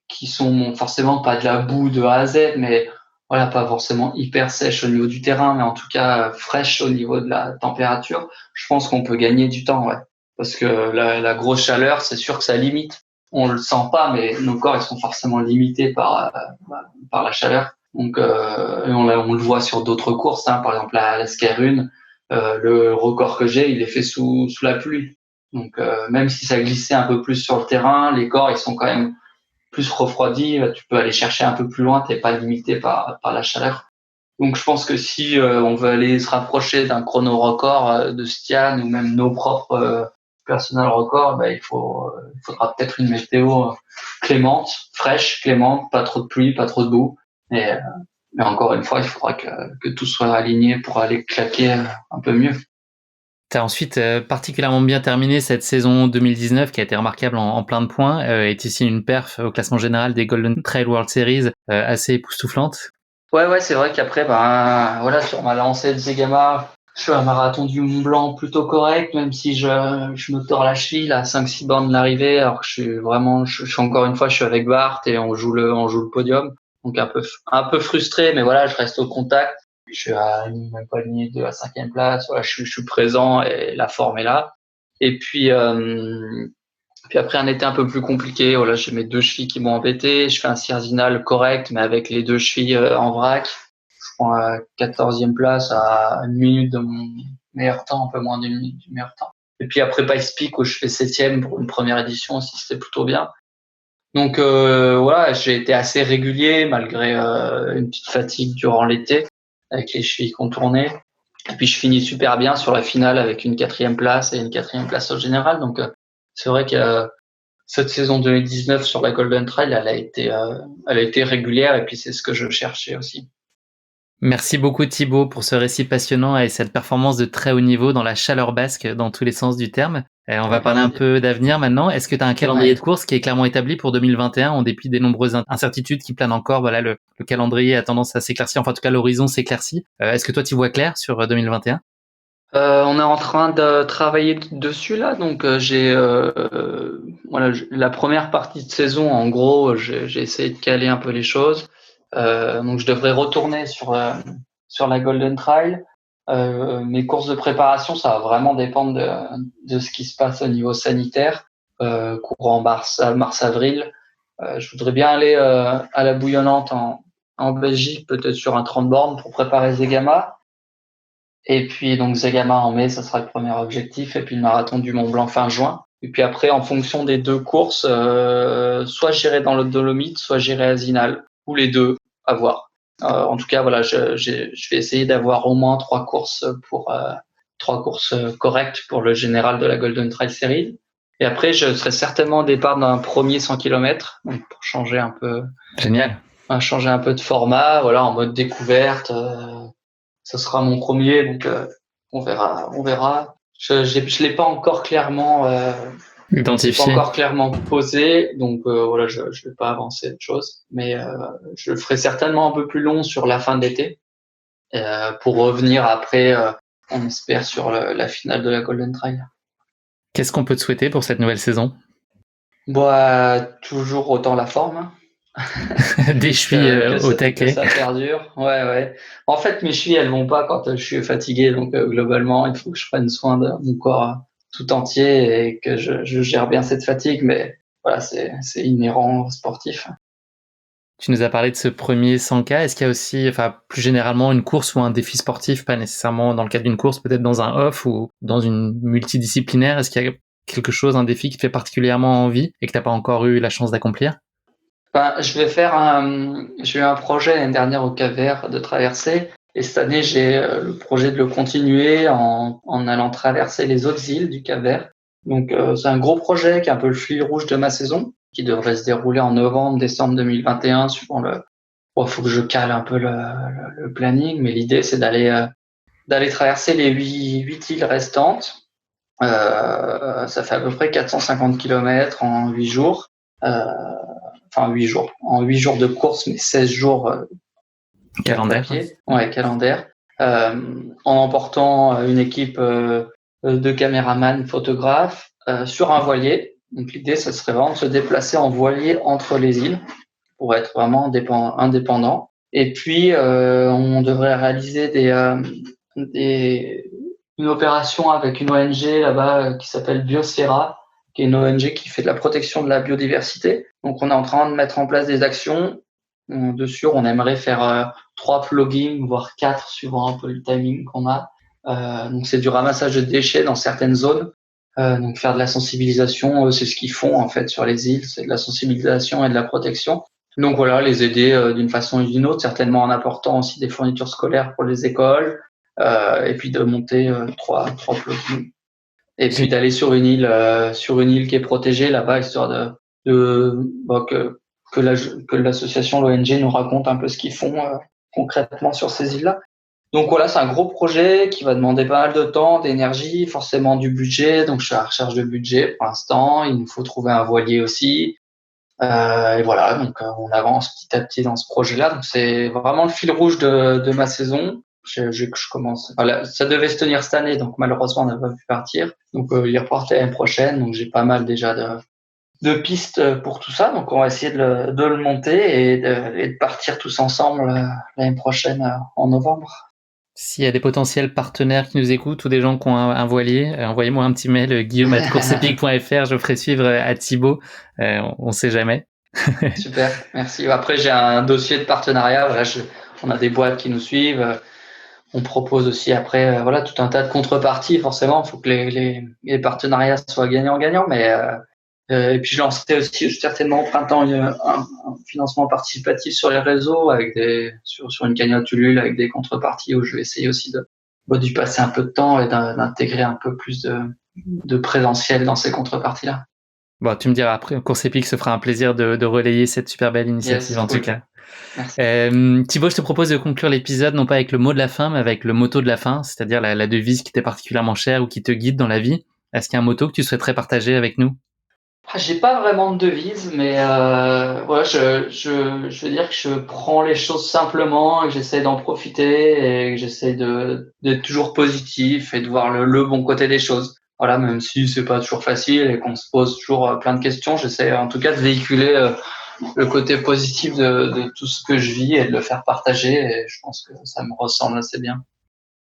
qui sont forcément pas de la boue de A à Z, mais voilà, pas forcément hyper sèches au niveau du terrain, mais en tout cas fraîches au niveau de la température, je pense qu'on peut gagner du temps, ouais. Parce que la grosse chaleur, c'est sûr que ça limite. On le sent pas, mais nos corps, ils sont forcément limités par la chaleur. Donc, on le voit sur d'autres courses, hein. Par exemple, la Sky-Run, le record que j'ai, il est fait sous la pluie. Donc, même si ça glissait un peu plus sur le terrain, les corps, ils sont quand même plus refroidi, tu peux aller chercher un peu plus loin, t'es pas limité par la chaleur. Donc je pense que si on veut aller se rapprocher d'un chrono record de Stian ou même nos propres personnel records, il faudra peut-être une météo clémente, fraîche, clémente, pas trop de pluie, pas trop de boue. Mais encore une fois, il faudra que tout soit aligné pour aller claquer un peu mieux. T'as ensuite particulièrement bien terminé cette saison 2019 qui a été remarquable en plein de points et ici une perf au classement général des Golden Trail World Series assez époustouflante. Ouais, c'est vrai qu'après, voilà, sur ma lancée de Zegama, je fais un marathon du Mont Blanc plutôt correct, même si je me tords la cheville à 5-6 bornes de l'arrivée, alors que je suis encore une fois, je suis avec Bart et on joue le podium. Donc un peu frustré, mais voilà, je reste au contact. Je suis à même pas une minute de la 5e place. Voilà, je suis présent et la forme est là. Et puis après un été un peu plus compliqué, voilà, j'ai mes 2 chevilles qui m'ont embêté. Je fais un Sierzinal correct, mais avec les 2 chevilles en vrac. Je prends la 14e place à 1 minute de mon meilleur temps, un peu moins d'une minute du meilleur temps. Et puis après Pikes Peak où je fais 7e pour une première édition aussi, c'était plutôt bien. Donc voilà, j'ai été assez régulier malgré une petite fatigue durant l'été avec les chevilles contournées. Et puis je finis super bien sur la finale avec une 4e place et une 4e place au général. Donc c'est vrai que cette saison 2019 sur la Golden Trail, elle a été régulière et puis c'est ce que je cherchais aussi. Merci beaucoup Thibaut pour ce récit passionnant et cette performance de très haut niveau dans la chaleur basque dans tous les sens du terme. On va parler un peu d'avenir maintenant. Est-ce que tu as un calendrier de course qui est clairement établi pour 2021 en dépit des nombreuses incertitudes qui planent encore? Voilà, le calendrier a tendance à s'éclaircir. Enfin, en tout cas, l'horizon s'éclaircit. Est-ce que toi, tu vois clair sur 2021? On est en train de travailler dessus là, donc la première partie de saison, en gros, j'ai essayé de caler un peu les choses. Donc je devrais retourner sur la Golden Trail. Mes courses de préparation, ça va vraiment dépendre de ce qui se passe au niveau sanitaire. Courant mars-avril. Je voudrais bien aller à la Bouillonnante en Belgique, peut-être sur un 30 bornes pour préparer Zegama. Et puis donc Zegama en mai, ça sera le premier objectif. Et puis le marathon du Mont Blanc fin juin. Et puis après, en fonction des deux courses, soit j'irai dans le Dolomite, soit j'irai à Zinal, ou les deux, à voir. En tout cas, voilà, je vais essayer d'avoir au moins trois courses correctes pour le général de la Golden Trail Series. Et après, je serai certainement au départ d'un premier 100 km, donc pour changer un peu. Génial. Changer un peu de format, voilà, en mode découverte. Ce sera mon premier, donc on verra. Je l'ai pas encore clairement identifié, pas encore clairement posé, donc voilà, je vais pas avancer de choses, mais je le ferai certainement un peu plus long sur la fin de l'été pour revenir après, on espère, sur la finale de la Golden Trail. Qu'est-ce qu'on peut te souhaiter pour cette nouvelle saison? Toujours autant la forme. Des chevilles au taquet. Que ça perdure. Ouais. En fait, mes chevilles, elles vont pas quand je suis fatigué. Donc, globalement, il faut que je prenne soin de mon corps tout entier et que je gère bien cette fatigue. Mais voilà, c'est inhérent sportif. Tu nous as parlé de ce premier 100K. Est-ce qu'il y a aussi, enfin, plus généralement, une course ou un défi sportif, pas nécessairement dans le cadre d'une course, peut-être dans un off ou dans une multidisciplinaire? Est-ce qu'il y a quelque chose, un défi qui te fait particulièrement envie et que t'as pas encore eu la chance d'accomplir? J'ai eu un projet l'année dernière au Cap-Vert de traverser, et cette année j'ai le projet de le continuer en allant traverser les autres îles du Cap-Vert. Donc c'est un gros projet qui est un peu le fil rouge de ma saison, qui devrait se dérouler en novembre-décembre 2021 suivant faut que je cale un peu le planning, mais l'idée c'est d'aller traverser les 8 îles restantes. Ça fait à peu près 450 km en 8 jours. Enfin 8 jours. En 8 jours de course, mais 16 jours calendaire. Calendaire. En emportant une équipe de caméramans, photographes sur un voilier. Donc l'idée, ce serait vraiment de se déplacer en voilier entre les îles pour être vraiment indépendant. Et puis, on devrait réaliser une opération avec une ONG là-bas qui s'appelle Biosphera, qui est une ONG qui fait de la protection de la biodiversité. Donc, on est en train de mettre en place des actions. Dessus, on aimerait faire 3 pluggings, voire 4, suivant un peu le timing qu'on a. Donc, c'est du ramassage de déchets dans certaines zones. Donc, faire de la sensibilisation, c'est ce qu'ils font en fait sur les îles, c'est de la sensibilisation et de la protection. Donc voilà, les aider d'une façon ou d'une autre, certainement en apportant aussi des fournitures scolaires pour les écoles, et puis de monter 3 plugins. Et puis d'aller sur une île qui est protégée là-bas, histoire que l'association, l'ONG, nous raconte un peu ce qu'ils font concrètement sur ces îles-là. Donc voilà, c'est un gros projet qui va demander pas mal de temps, d'énergie, forcément du budget. Donc je suis à la recherche de budget pour l'instant. Il nous faut trouver un voilier aussi. Et voilà, donc on avance petit à petit dans ce projet-là. Donc c'est vraiment le fil rouge de ma saison. Je commence. Voilà, ça devait se tenir cette année, donc malheureusement on n'a pas pu partir. Donc il reporté l'année prochaine. Donc j'ai pas mal déjà de pistes pour tout ça. Donc on va essayer de le monter et de partir tous ensemble l'année prochaine en novembre. S'il y a des potentiels partenaires qui nous écoutent ou des gens qui ont un voilier, envoyez-moi un petit mail, guillaume@courseepic.fr, je ferai suivre à Thibaut. On sait jamais. Super, merci. Après, j'ai un dossier de partenariat. Voilà, on a des boîtes qui nous suivent. On propose aussi après, voilà, tout un tas de contreparties. Forcément, il faut que les partenariats soient gagnant-gagnant. Mais et puis je lancerai aussi certainement au printemps un financement participatif sur les réseaux avec sur une cagnotte Ulule avec des contreparties où je vais essayer aussi d'y passer un peu de temps et d'intégrer un peu plus de présentiel dans ces contreparties-là. Bon, tu me diras après, Course Épique se fera un plaisir de relayer cette super belle initiative, en tout cas. Merci. Thibaut, je te propose de conclure l'épisode non pas avec le mot de la fin, mais avec le motto de la fin, c'est-à-dire la devise qui t'est particulièrement chère ou qui te guide dans la vie. Est-ce qu'il y a un motto que tu souhaiterais partager avec nous? J'ai pas vraiment de devise, mais ouais, je veux dire que je prends les choses simplement et que j'essaie d'en profiter et que j'essaie d'être toujours positif et de voir le bon côté des choses. Voilà, même si c'est pas toujours facile et qu'on se pose toujours plein de questions, j'essaie en tout cas de véhiculer le côté positif de tout ce que je vis et de le faire partager. Et je pense que ça me ressemble assez bien.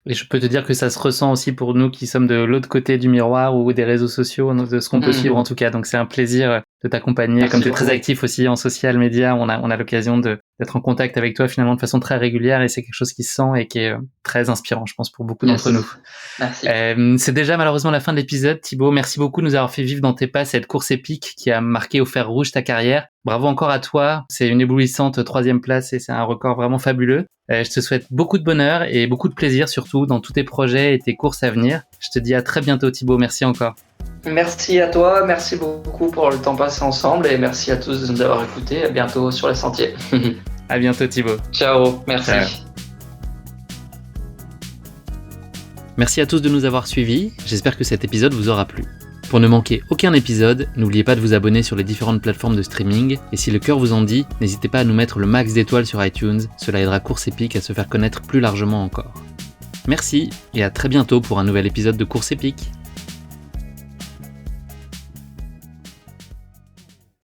Et je peux te dire que ça se ressent aussi pour nous qui sommes de l'autre côté du miroir ou des réseaux sociaux, de ce qu'on peut suivre en tout cas. Donc c'est un plaisir de t'accompagner. Merci Comme tu es beaucoup. très actif aussi en social media, on a l'occasion d'être en contact avec toi finalement de façon très régulière et c'est quelque chose qui se sent et qui est très inspirant, je pense, pour beaucoup d'entre nous. Merci. C'est déjà malheureusement la fin de l'épisode. Thibaut, merci beaucoup de nous avoir fait vivre dans tes pas cette course épique qui a marqué au fer rouge ta carrière. Bravo encore à toi. C'est une éblouissante 3e place et c'est un record vraiment fabuleux. Je te souhaite beaucoup de bonheur et beaucoup de plaisir surtout dans tous tes projets et tes courses à venir. Je te dis à très bientôt Thibaut, merci encore. Merci à toi, merci beaucoup pour le temps passé ensemble et merci à tous de nous avoir écoutés. À bientôt sur les sentiers. À bientôt Thibaut. Ciao, merci. Ciao. Merci à tous de nous avoir suivis, j'espère que cet épisode vous aura plu. Pour ne manquer aucun épisode, n'oubliez pas de vous abonner sur les différentes plateformes de streaming, et si le cœur vous en dit, n'hésitez pas à nous mettre le max d'étoiles sur iTunes, cela aidera Course Épique à se faire connaître plus largement encore. Merci, et à très bientôt pour un nouvel épisode de Course Épique.